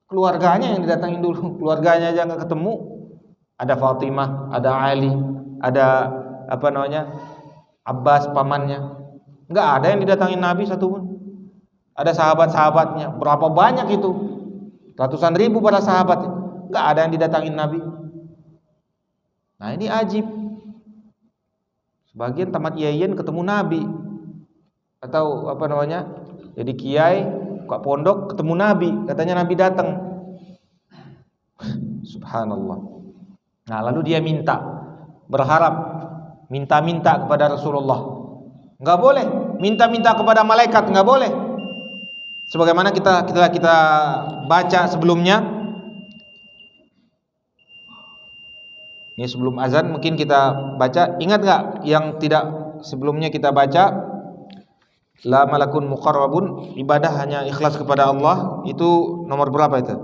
keluarganya yang didatangin dulu. Keluarganya aja nggak ketemu. Ada Fatimah, ada Ali, ada Abbas pamannya. Nggak ada yang didatangin Nabi satupun. Ada sahabat-sahabatnya, berapa banyak itu? Ratusan ribu para sahabat. Nggak ada yang didatangin Nabi. Nah ini ajib. Sebagian tamat yayan ketemu Nabi, atau jadi kiai kok pondok ketemu Nabi, katanya Nabi datang. Subhanallah. Nah lalu dia berharap, minta-minta kepada Rasulullah. Nggak boleh minta-minta kepada malaikat, nggak boleh. Sebagaimana kita baca sebelumnya. Ini sebelum azan mungkin kita baca. Ingat nggak yang tidak sebelumnya kita baca? La malakun muqarrabun, ibadah hanya ikhlas kepada Allah. Itu nomor berapa itu?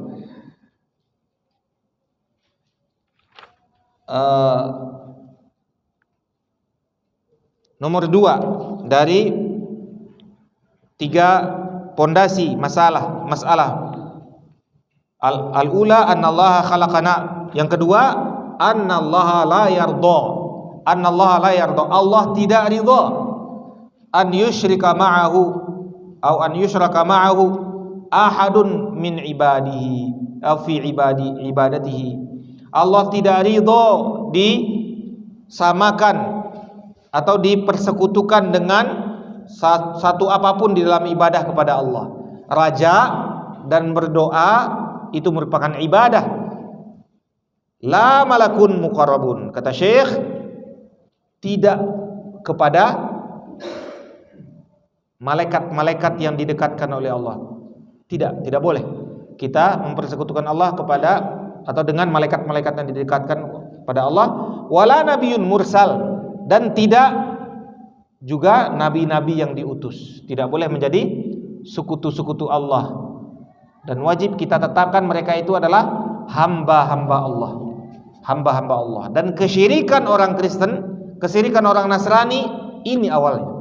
Nomor 2 dari 3 pondasi masalah. Al-ula annallaha khalaqana. Yang kedua, annallaha la yarda. Allah tidak ridha an yusyrika ma'ahu ahadun min ibadihi aw fi ibadatihi. Allah tidak ridha disamakan atau dipersekutukan dengan satu apapun di dalam ibadah kepada Allah. Raja dan berdoa itu merupakan ibadah. La malakun muqarrabun, kata Syekh, tidak kepada malaikat-malaikat yang didekatkan oleh Allah. Tidak boleh kita mempersekutukan Allah kepada atau dengan malaikat-malaikat yang didekatkan pada Allah. Wala nabiyyun mursal, dan tidak juga nabi-nabi yang diutus. Tidak boleh menjadi sekutu-sekutu Allah. Dan wajib kita tetapkan mereka itu adalah hamba-hamba Allah. Hamba-hamba Allah. Dan kesyirikan orang Kristen, kesyirikan orang Nasrani, ini awalnya.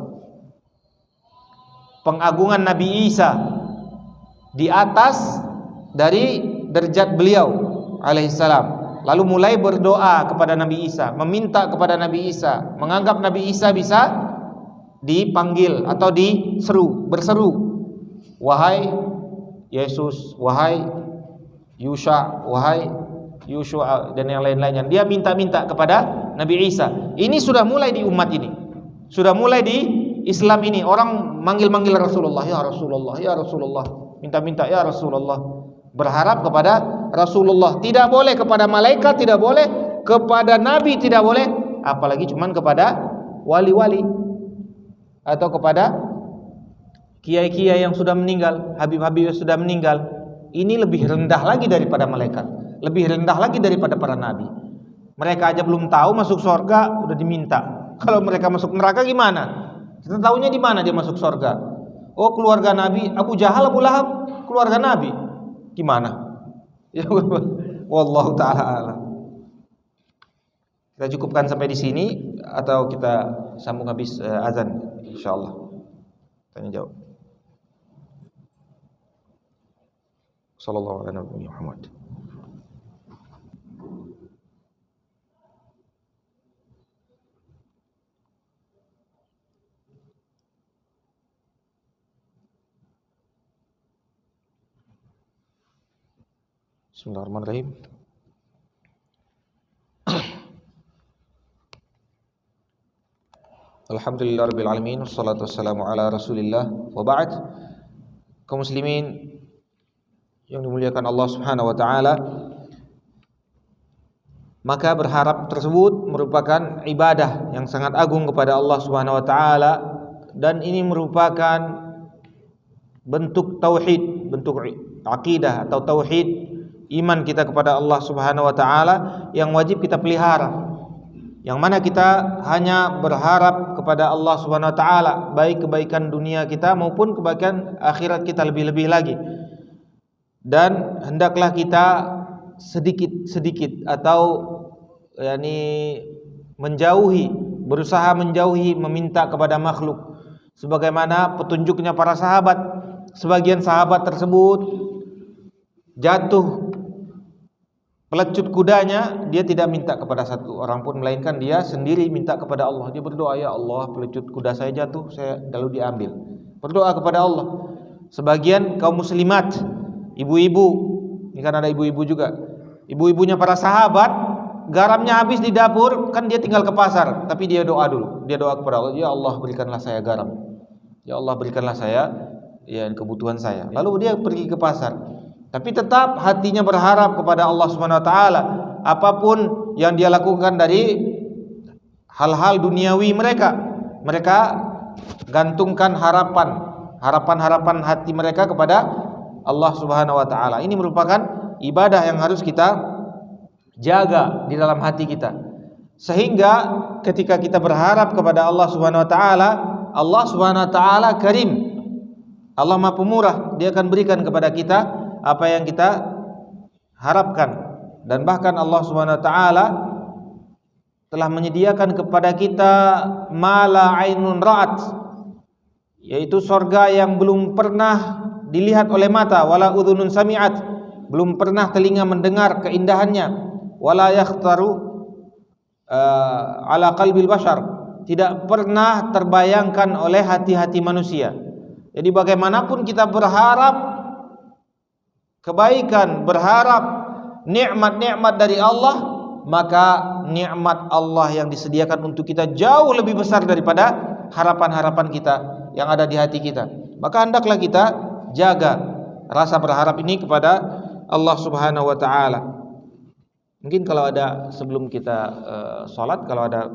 Pengagungan Nabi Isa di atas dari derajat beliau alaihissalam. Lalu mulai berdoa kepada Nabi Isa, meminta kepada Nabi Isa, menganggap Nabi Isa bisa dipanggil atau berseru, wahai Yesus, wahai Yusha, wahai Yusha, dan yang lain-lainnya. Dia minta-minta kepada Nabi Isa. Ini sudah mulai di umat ini, sudah mulai di Islam ini. Orang manggil-manggil Rasulullah, ya Rasulullah, ya Rasulullah, minta-minta ya Rasulullah, berharap kepada Rasulullah. Tidak boleh kepada malaikat, tidak boleh kepada nabi, tidak boleh, apalagi cuman kepada wali-wali atau kepada kiai-kiai yang sudah meninggal, habib-habib yang sudah meninggal. Ini lebih rendah lagi daripada malaikat, lebih rendah lagi daripada para nabi. Mereka aja belum tahu masuk surga udah diminta. Kalau mereka masuk neraka gimana? Kita tahunya di mana dia masuk surga? Oh, keluarga Nabi, Abu Jahal, Abu Lahab, keluarga Nabi. Gimana? Ya, wallahu taala alam. Kita cukupkan sampai di sini atau kita sambung habis azan insyaallah. Tanya jawab. Sallallahu alaihi wa Muhammad. Bismillahirrahmanirrahim. Alhamdulillahirabbil alamin wassalatu wassalamu ala Rasulillah wa ba'd. Kaum muslimin yang dimuliakan Allah Subhanahu wa taala, maka berharap tersebut merupakan ibadah yang sangat agung kepada Allah Subhanahu wa taala, dan ini merupakan bentuk tauhid, bentuk akidah atau tauhid iman kita kepada Allah Subhanahu wa taala yang wajib kita pelihara. Yang mana kita hanya berharap kepada Allah Subhanahu wa taala baik kebaikan dunia kita maupun kebaikan akhirat kita lebih-lebih lagi. Dan hendaklah kita sedikit-sedikit atau menjauhi, berusaha menjauhi meminta kepada makhluk sebagaimana petunjuknya para sahabat. Sebagian sahabat tersebut jatuh pelecut kudanya, dia tidak minta kepada satu orang pun, melainkan dia sendiri minta kepada Allah. Dia berdoa, ya Allah, pelecut kuda saya jatuh, saya lalu diambil. Berdoa kepada Allah. Sebagian kaum muslimat, ibu-ibu, ini kan ada ibu-ibu juga, ibu-ibunya para sahabat, garamnya habis di dapur, kan dia tinggal ke pasar, tapi dia doa dulu. Dia doa kepada Allah, ya Allah, berikanlah saya garam, ya Allah, berikanlah saya kebutuhan saya. Lalu dia pergi ke pasar, tapi tetap hatinya berharap kepada Allah Subhanahu wa taala. Apapun yang dia lakukan dari hal-hal duniawi mereka gantungkan harapan hati mereka kepada Allah Subhanahu wa taala. Ini merupakan ibadah yang harus kita jaga di dalam hati kita. Sehingga ketika kita berharap kepada Allah Subhanahu wa taala, Allah Subhanahu wa taala Karim. Allah Maha Pemurah, Dia akan berikan kepada kita apa yang kita harapkan. Dan bahkan Allah Subhanahu wa taala telah menyediakan kepada kita mala ainun ra'at, yaitu surga yang belum pernah dilihat oleh mata, wala udhunun sami'at, belum pernah telinga mendengar keindahannya, wala yakhtaru ala qalbil bashar, tidak pernah terbayangkan oleh hati-hati manusia. Jadi bagaimanapun kita berharap kebaikan, berharap nikmat-nikmat dari Allah, maka nikmat Allah yang disediakan untuk kita jauh lebih besar daripada harapan-harapan kita yang ada di hati kita. Maka hendaklah kita jaga rasa berharap ini kepada Allah Subhanahu wa taala. Mungkin kalau ada sebelum kita sholat, kalau ada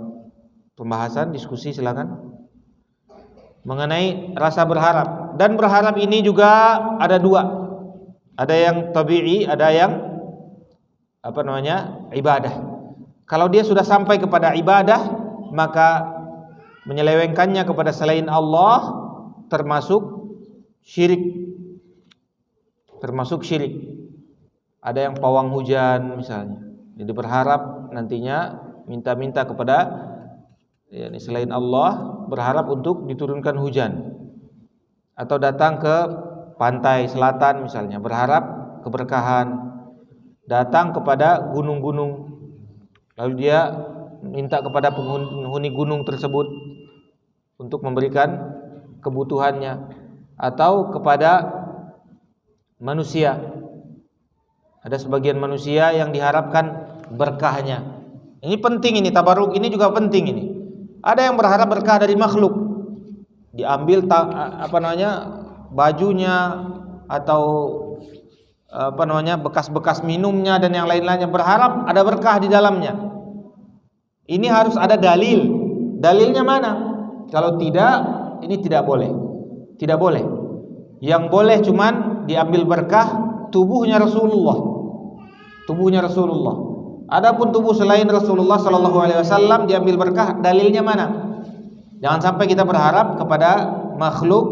pembahasan, diskusi, silakan mengenai rasa berharap. Dan berharap ini juga ada dua. Ada yang tabi'i, ada yang ibadah. Kalau dia sudah sampai kepada ibadah, maka menyelewengkannya kepada selain Allah termasuk syirik. Ada yang pawang hujan misalnya. Jadi berharap nantinya minta-minta kepada selain Allah, berharap untuk diturunkan hujan. Atau datang ke pantai selatan misalnya, berharap keberkahan. Datang kepada gunung-gunung, lalu dia minta kepada penghuni gunung tersebut untuk memberikan kebutuhannya. Atau kepada manusia, ada sebagian manusia yang diharapkan berkahnya. Ini penting, ini tabaruk ini juga penting ini. Ada yang berharap berkah dari makhluk, diambil bajunya atau bekas-bekas minumnya dan yang lain-lainnya, berharap ada berkah di dalamnya. Ini harus ada dalil. Dalilnya mana? Kalau tidak, ini tidak boleh. Tidak boleh. Yang boleh cuman diambil berkah tubuhnya Rasulullah. Tubuhnya Rasulullah. Adapun tubuh selain Rasulullah sallallahu alaihi wasallam diambil berkah, dalilnya mana? Jangan sampai kita berharap kepada makhluk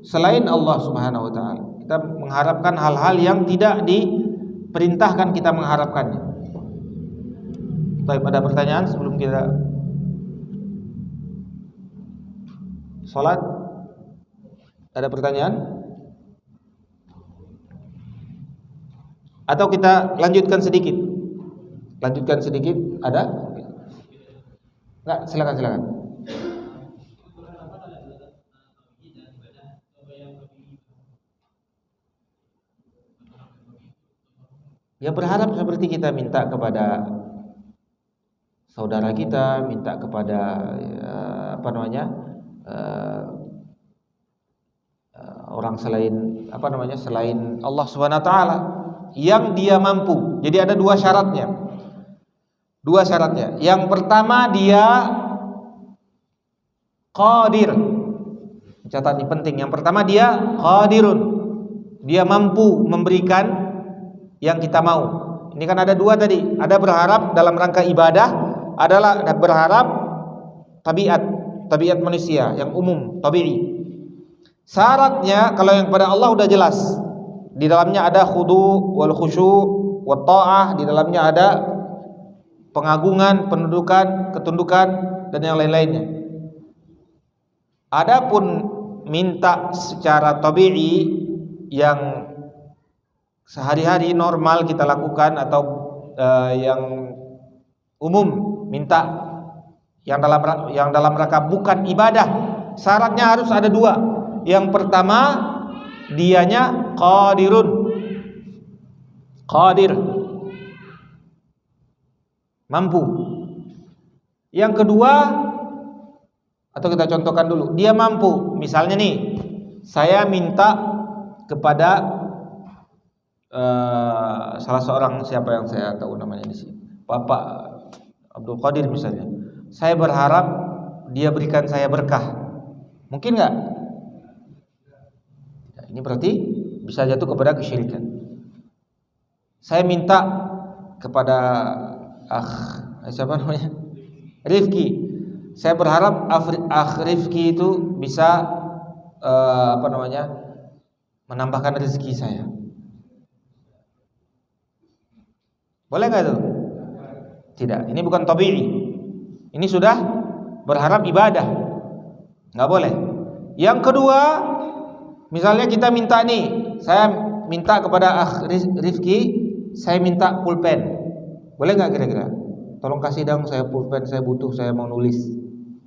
selain Allah Subhanahu wa taala. Kita mengharapkan hal-hal yang tidak diperintahkan kita mengharapkannya. Baik, ada pertanyaan sebelum kita salat? Ada pertanyaan? Atau kita lanjutkan sedikit? Lanjutkan sedikit, ada? Enggak, silakan. Ya, berharap seperti kita minta kepada saudara kita, minta kepada orang selain selain Allah Subhanahu wa taala yang dia mampu. Jadi ada dua syaratnya. Yang pertama, dia qadir. Catat ini penting. Yang pertama, dia qadirun. Dia mampu memberikan yang kita mau. Ini kan ada dua tadi. Ada berharap dalam rangka ibadah, adalah berharap tabiat manusia yang umum, tabi'i. Syaratnya kalau yang pada Allah udah jelas. Di dalamnya ada khudu wal khusyu' wat ta'ah, di dalamnya ada pengagungan, ketundukan dan yang lain-lainnya. Adapun minta secara tabi'i yang sehari-hari normal kita lakukan atau yang umum, minta yang dalam rangka bukan ibadah, syaratnya harus ada dua. Yang pertama, dianya qadir, mampu. Yang kedua, atau kita contohkan dulu, dia mampu. Misalnya nih, saya minta kepada salah seorang, siapa yang saya tahu namanya di sini, Bapak Abdul Qadir misalnya. Saya berharap dia berikan saya berkah. Mungkin nggak? Ini berarti bisa jatuh kepada kesyirikan. Saya minta kepada siapa namanya? Rifki. Saya berharap Rifki itu bisa menambahkan rezeki saya. Boleh nggak itu? Tidak. Ini bukan tabi'i. Ini sudah berharap ibadah. Nggak boleh. Yang kedua, misalnya kita minta nih, saya minta kepada Rifki, saya minta pulpen. Boleh nggak kira-kira? Tolong kasih dong saya pulpen, saya butuh, saya mau nulis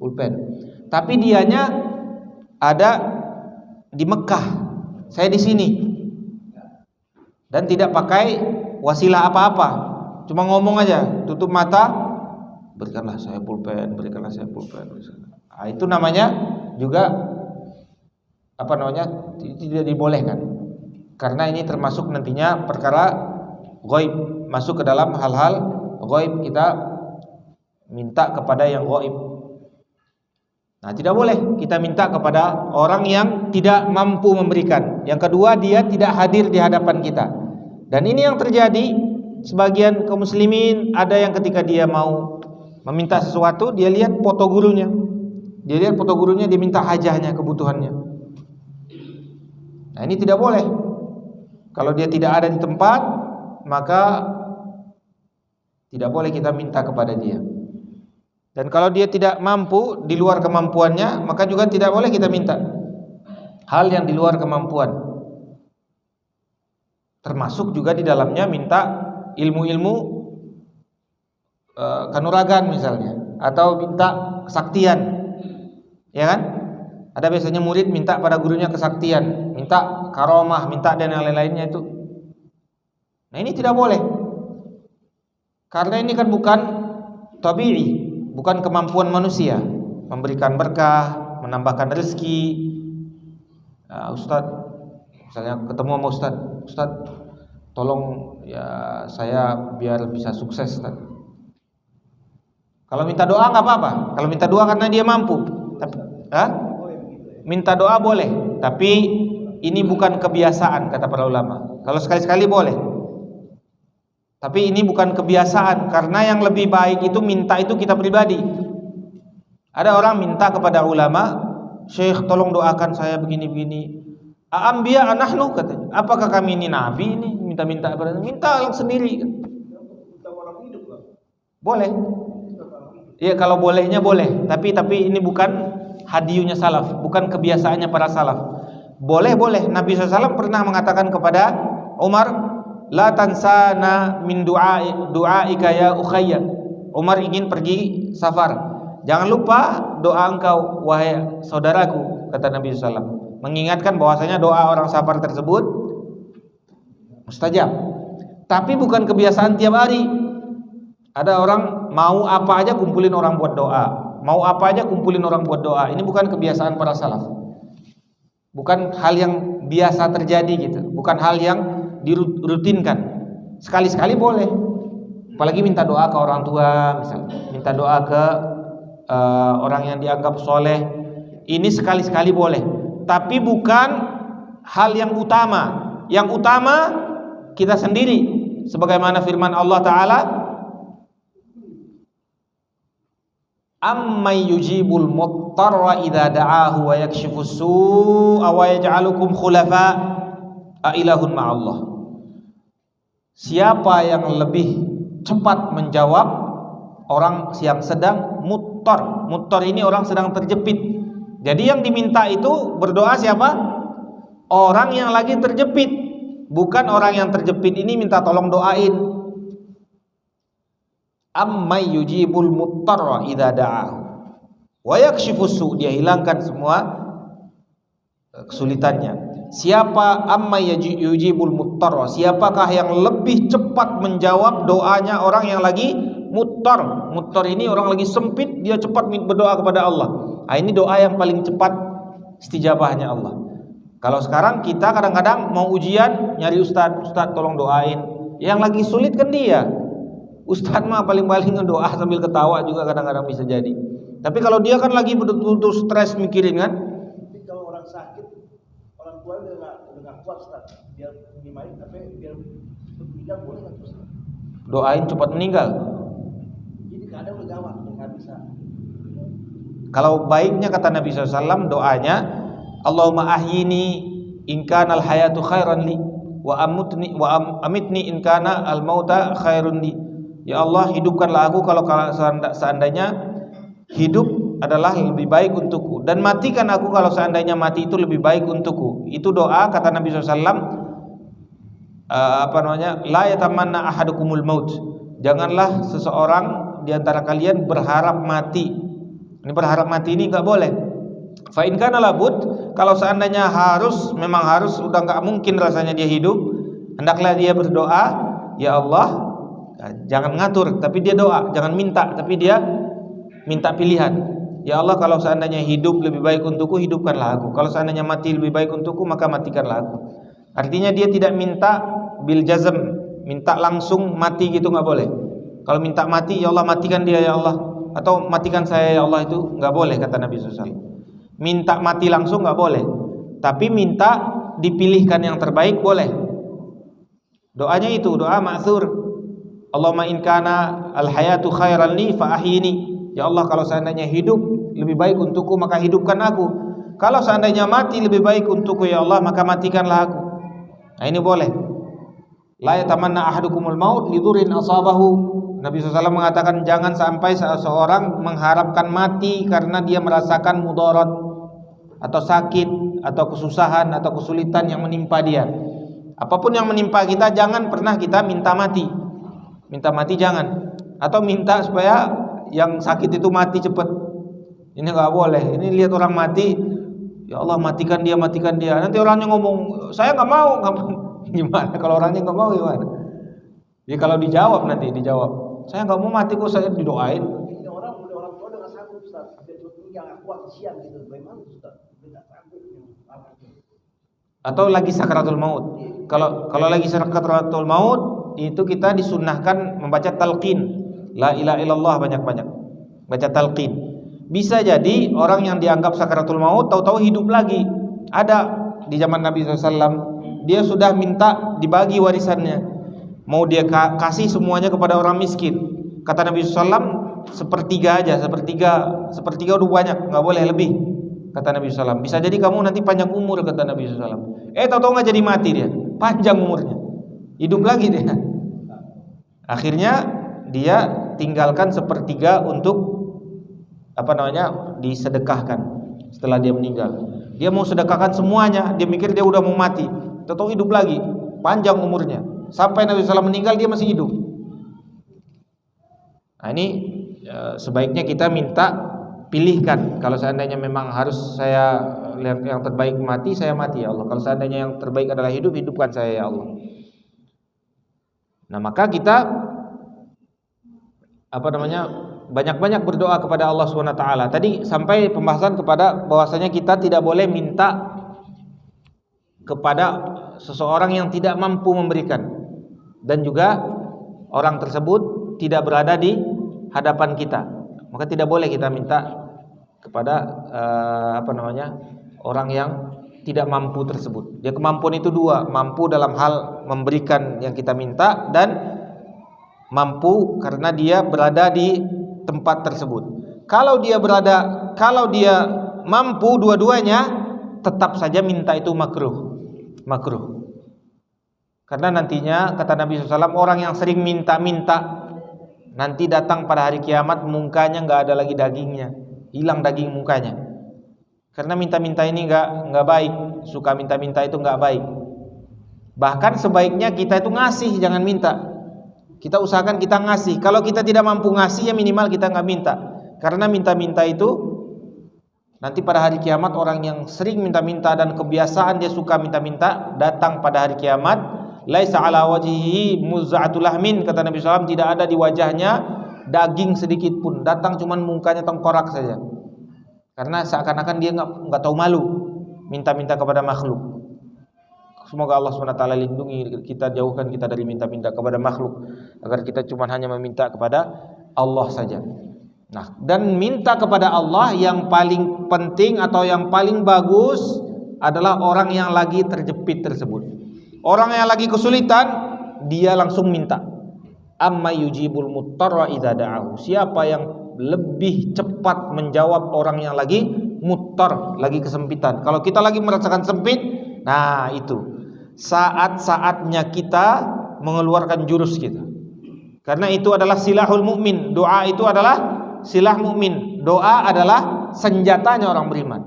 pulpen. Tapi dianya ada di Mekah, saya di sini, dan tidak pakai wasilah apa-apa, cuma ngomong aja, tutup mata, berikanlah saya pulpen. Nah, itu namanya juga tidak dibolehkan, karena ini termasuk nantinya perkara ghaib, masuk ke dalam hal-hal ghaib, kita minta kepada yang ghaib. Nah, tidak boleh kita minta kepada orang yang tidak mampu memberikan. Yang kedua, dia tidak hadir di hadapan kita. Dan ini yang terjadi, sebagian kaum muslimin ada yang ketika dia mau meminta sesuatu, dia lihat foto gurunya. Dia minta hajahnya, kebutuhannya. Nah, ini tidak boleh. Kalau dia tidak ada di tempat, maka tidak boleh kita minta kepada dia. Dan kalau dia tidak mampu, di luar kemampuannya, maka juga tidak boleh kita minta hal yang di luar kemampuan. Termasuk juga di dalamnya minta ilmu-ilmu kanuragan misalnya, atau minta kesaktian, ya kan? Ada biasanya murid minta pada gurunya kesaktian, minta karomah, minta dan yang lain-lainnya itu. Nah, ini tidak boleh, karena ini kan bukan tabi'i, bukan kemampuan manusia memberikan berkah, menambahkan rezeki. Nah, Ustaz, misalnya ketemu sama Ustaz, tolong ya saya biar bisa sukses, Ustaz. Kalau minta doa nggak apa-apa. Kalau minta doa karena dia mampu. Minta doa boleh, tapi ini bukan kebiasaan kata para ulama. Kalau sekali-sekali boleh, tapi ini bukan kebiasaan, karena yang lebih baik itu minta itu kita pribadi. Ada orang minta kepada ulama, Syekh tolong doakan saya begini-begini. A'ambiya anahnu, katanya. Apakah kami ini nabi ini minta-minta kepada minta sendiri? Boleh. Iya, kalau bolehnya boleh, tapi ini bukan hadiyunya salaf, bukan kebiasaannya para salaf. Boleh. Nabi SAW pernah mengatakan kepada Umar, la tansana min du'aika ya ukhayya. Umar ingin pergi safar, jangan lupa doa engkau wahai saudaraku, kata Nabi SAW, mengingatkan bahwasanya doa orang safar tersebut mustajab. Tapi bukan kebiasaan tiap hari. Ada orang mau apa aja kumpulin orang buat doa, mau apa aja kumpulin orang buat doa. Ini bukan kebiasaan para salaf, bukan hal yang biasa terjadi gitu, bukan hal yang dirutinkan. Sekali-sekali boleh, apalagi minta doa ke orang tua, misalnya minta doa ke orang yang dianggap soleh. Ini sekali-sekali boleh, tapi bukan hal yang utama. Yang utama kita sendiri, sebagaimana firman Allah Ta'ala, ammay yujibul muttarra idza da'ahu wa yakshifus su'a wa yaj'alukum khulafa a ilahun ma'allah. Siapa yang lebih cepat menjawab orang yang sedang muttar. Muttar ini orang sedang terjepit. Jadi yang diminta itu berdoa siapa? Orang yang lagi terjepit, bukan orang yang terjepit ini minta tolong doain. Ammay yujibul muttarra idza da'ahu wa yakshifus su', dia hilangkan semua kesulitannya. Siapa ammay yujibul muttarra, siapakah yang lebih cepat menjawab doanya orang yang lagi muttar. Muttar ini orang lagi sempit, dia cepat berdoa kepada Allah. Nah, ini doa yang paling cepat istijabahnya Allah. Kalau sekarang kita kadang-kadang mau ujian nyari ustaz tolong doain. Yang lagi sulit kan dia. Ustaz mah paling-paling doa sambil ketawa juga kadang-kadang bisa jadi. Tapi kalau dia kan lagi betul-betul stres mikirin kan. Tapi kalau orang sakit, orang tua udah nggak kuat Ustaz. Biar gimana? Tapi biar meninggal boleh nggak Ustaz? Doain cepat meninggal. Jadi kadang udah gawat nggak bisa. Kalau baiknya kata Nabi SAW doanya, Allahumma ahyini in kana al hayatu khairan li wa amitni in kana al mauta khairun li. Ya Allah, hidupkanlah aku kalau seandainya hidup adalah lebih baik untukku, dan matikan aku kalau seandainya mati itu lebih baik untukku. Itu doa kata Nabi SAW. La yatamanna ahadukumul maut. Janganlah seseorang di antara kalian berharap mati. Ini berharap mati ini enggak boleh. Fa in kana labud, kalau seandainya memang harus udah enggak mungkin rasanya dia hidup, hendaklah dia berdoa, ya Allah, jangan ngatur tapi dia doa, jangan minta tapi dia minta pilihan. Ya Allah, kalau seandainya hidup lebih baik untukku, hidupkanlah aku. Kalau seandainya mati lebih baik untukku, maka matikanlah aku. Artinya dia tidak minta bil jazm, minta langsung mati gitu enggak boleh. Kalau minta mati, ya Allah matikan dia ya Allah, atau matikan saya ya Allah, itu enggak boleh kata Nabi SAW. Minta mati langsung enggak boleh, tapi minta dipilihkan yang terbaik boleh. Doanya itu doa ma'tsur. Allahumma in kana al hayatu khairan li fa ahyini. Ya Allah, kalau seandainya hidup lebih baik untukku, maka hidupkan aku. Kalau seandainya mati lebih baik untukku ya Allah, maka matikanlah aku. Nah, ini boleh. La yatamanna ahadukumul maut lidurrin asabahu. Nabi SAW mengatakan jangan sampai seseorang mengharapkan mati karena dia merasakan mudarat atau sakit atau kesusahan atau kesulitan yang menimpa dia. Apapun yang menimpa kita, jangan pernah kita minta mati. Minta mati jangan. Atau minta supaya yang sakit itu mati cepat. Ini enggak boleh. Ini lihat orang mati, ya Allah matikan dia, matikan dia. Nanti orangnya ngomong, saya enggak mau. Gimana kalau orangnya enggak mau gimana? Ya kalau dijawab nanti saya enggak mau mati kok, saya didoain. Ini orang tua udah nggak sanggup Ustaz. Dia yang kuat kesian gitu. Bagaimana Ustaz? Tidak sanggup. Atau lagi sakratul maut. Kalau lagi sakratul maut, itu kita disunnahkan membaca talqin. La ilaha illallah banyak-banyak. Baca talqin. Bisa jadi orang yang dianggap sakratul maut tahu-tahu hidup lagi. Ada di zaman Nabi SAW, dia sudah minta dibagi warisannya. Mau dia kasih semuanya kepada orang miskin. Kata Nabi SAW, sepertiga aja, sepertiga udah banyak, nggak boleh lebih. kata Nabi SAW. Bisa jadi kamu nanti panjang umur, kata Nabi SAW. Tahu-tahu nggak jadi mati dia, panjang umurnya, hidup lagi dia. Akhirnya dia tinggalkan sepertiga untuk disedekahkan setelah dia meninggal. Dia mau sedekahkan semuanya, dia mikir dia udah mau mati, tahu-tahu hidup lagi, panjang umurnya. Sampai Nabi SAW meninggal dia masih hidup. Nah ini sebaiknya kita minta pilihkan. Kalau seandainya memang harus saya lihat yang terbaik mati, saya mati ya Allah. Kalau seandainya yang terbaik adalah hidup, hidupkan saya ya Allah. Nah maka kita banyak-banyak berdoa kepada Allah SWT. Tadi sampai pembahasan kepada bahwasanya kita tidak boleh minta kepada seseorang yang tidak mampu memberikan, dan juga orang tersebut tidak berada di hadapan kita. Maka tidak boleh kita minta kepada orang yang tidak mampu tersebut. Dia kemampuan itu dua, mampu dalam hal memberikan yang kita minta, dan mampu karena dia berada di tempat tersebut. Kalau dia mampu dua-duanya, tetap saja minta itu makruh. Karena nantinya kata Nabi SAW, orang yang sering minta-minta nanti datang pada hari kiamat mukanya nggak ada lagi dagingnya, hilang daging mukanya. Karena minta-minta ini nggak baik, suka minta-minta itu nggak baik. Bahkan sebaiknya kita itu ngasih, jangan minta. Kita usahakan kita ngasih. Kalau kita tidak mampu ngasih, ya minimal kita nggak minta. Karena minta-minta itu nanti pada hari kiamat, orang yang sering minta-minta dan kebiasaan dia suka minta-minta, datang pada hari kiamat, laisa ala wajhihi muz'atul lahmin, kata Nabi SAW, tidak ada di wajahnya daging sedikit pun, datang cuman mukanya tengkorak saja. Karena seakan-akan dia nggak tahu malu minta-minta kepada makhluk. Semoga Allah SWT lindungi kita, jauhkan kita dari minta-minta kepada makhluk, agar kita cuma hanya meminta kepada Allah saja. Nah, dan minta kepada Allah yang paling penting atau yang paling bagus adalah orang yang lagi terjepit tersebut. Orang yang lagi kesulitan, dia langsung minta. Amma yujibul muttarra idza da'ahu. Siapa yang lebih cepat menjawab orang yang lagi muttar, lagi kesempitan. Kalau kita lagi merasakan sempit, nah itu saat-saatnya kita mengeluarkan jurus kita. Karena itu adalah silahul mukmin. Doa itu adalah silah mukmin. Doa adalah senjatanya orang beriman.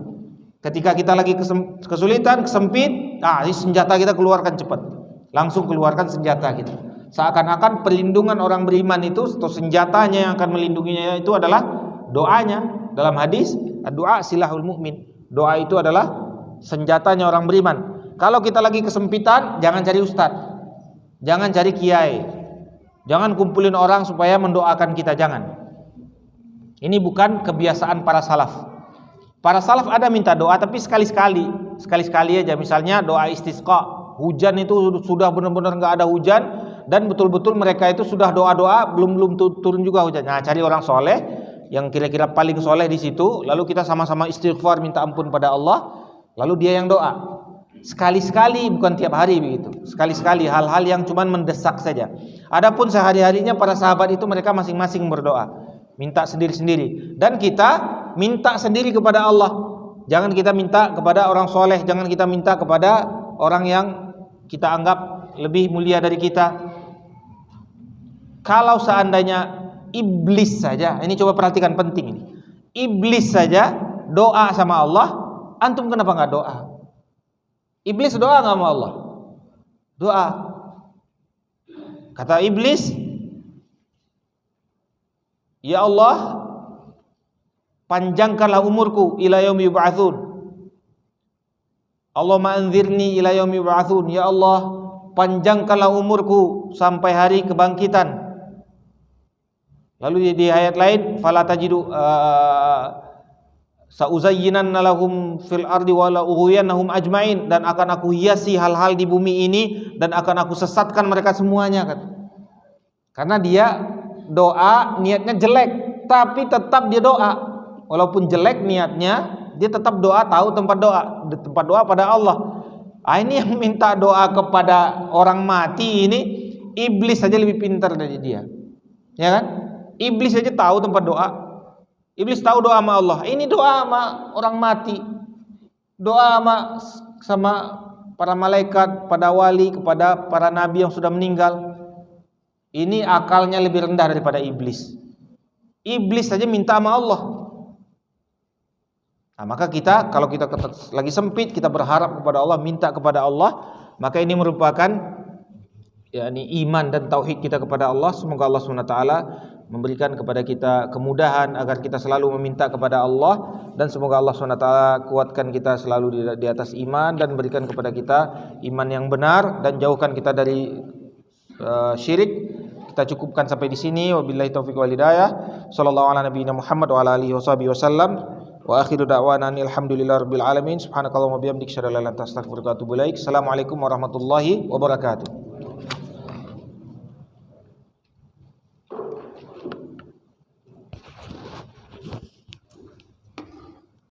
Ketika kita lagi kesulitan, kesempit, senjata kita keluarkan cepat. Langsung keluarkan senjata kita. Seakan-akan perlindungan orang beriman itu, atau senjatanya yang akan melindunginya itu adalah doanya. Dalam hadis, doa silahul mukmin. Doa itu adalah senjatanya orang beriman. Kalau kita lagi kesempitan, jangan cari ustadz, jangan cari kiai, jangan kumpulin orang supaya mendoakan kita, jangan. Ini bukan kebiasaan para salaf. Para salaf ada minta doa, tapi sekali-sekali aja. Misalnya doa istisqa, hujan itu sudah benar-benar nggak ada hujan, dan betul-betul mereka itu sudah doa-doa belum turun juga hujan. Nah, cari orang soleh yang kira-kira paling soleh di situ, lalu kita sama-sama istighfar minta ampun pada Allah, lalu dia yang doa. Sekali-sekali, bukan tiap hari begitu. Sekali-sekali, hal-hal yang cuman mendesak saja. Adapun sehari-harinya para sahabat itu mereka masing-masing berdoa, minta sendiri-sendiri. Dan kita minta sendiri kepada Allah. Jangan kita minta kepada orang soleh, jangan kita minta kepada orang yang kita anggap lebih mulia dari kita. Kalau seandainya iblis saja, ini coba perhatikan penting ini. Iblis saja doa sama Allah, antum kenapa nggak doa? Iblis doa nggak sama Allah? Doa. Kata iblis, ya Allah, panjangkanlah umurku ila yaumi yub'atsun. Allahumma anzirni ila yaumi yub'atsun. Ya Allah, panjangkanlah umurku sampai hari kebangkitan. Lalu di ayat lain, fala tajidu sauzayyinanna lahum fil ardi wa la ughwiyannahum ajmain, dan akan aku hiasi hal-hal di bumi ini dan akan aku sesatkan mereka semuanya, kata. Karena dia doa niatnya jelek, tapi tetap dia doa. Walaupun jelek niatnya, dia tetap doa, tahu tempat doa pada Allah. Ini yang minta doa kepada orang mati ini, iblis saja lebih pintar dari dia. Ya kan? Iblis saja tahu tempat doa. Iblis tahu doa sama Allah. Ini doa sama orang mati. doa sama para malaikat, pada wali, kepada para nabi yang sudah meninggal. Ini akalnya lebih rendah daripada iblis. Iblis saja minta sama Allah. Nah, maka kita kalau kita lagi sempit, kita berharap kepada Allah, minta kepada Allah, maka ini merupakan yakni iman dan tauhid kita kepada Allah. Semoga Allah SWT memberikan kepada kita kemudahan agar kita selalu meminta kepada Allah, dan semoga Allah SWT kuatkan kita selalu di atas iman dan berikan kepada kita iman yang benar dan jauhkan kita dari syirik. Kita cukupkan sampai di sini. Wabillahi taufiq wal hidayah. Sallallahu ala nabiyina Muhammad wa ala alihi wasallam. Wa akhiru da'wana alhamdulillahirabbil alamin. Subhanakallahumma bihamdika asyhadu an la ilaha illa anta astaghfiruka wa atubu ilaik. Assalamualaikum warahmatullahi wabarakatuh.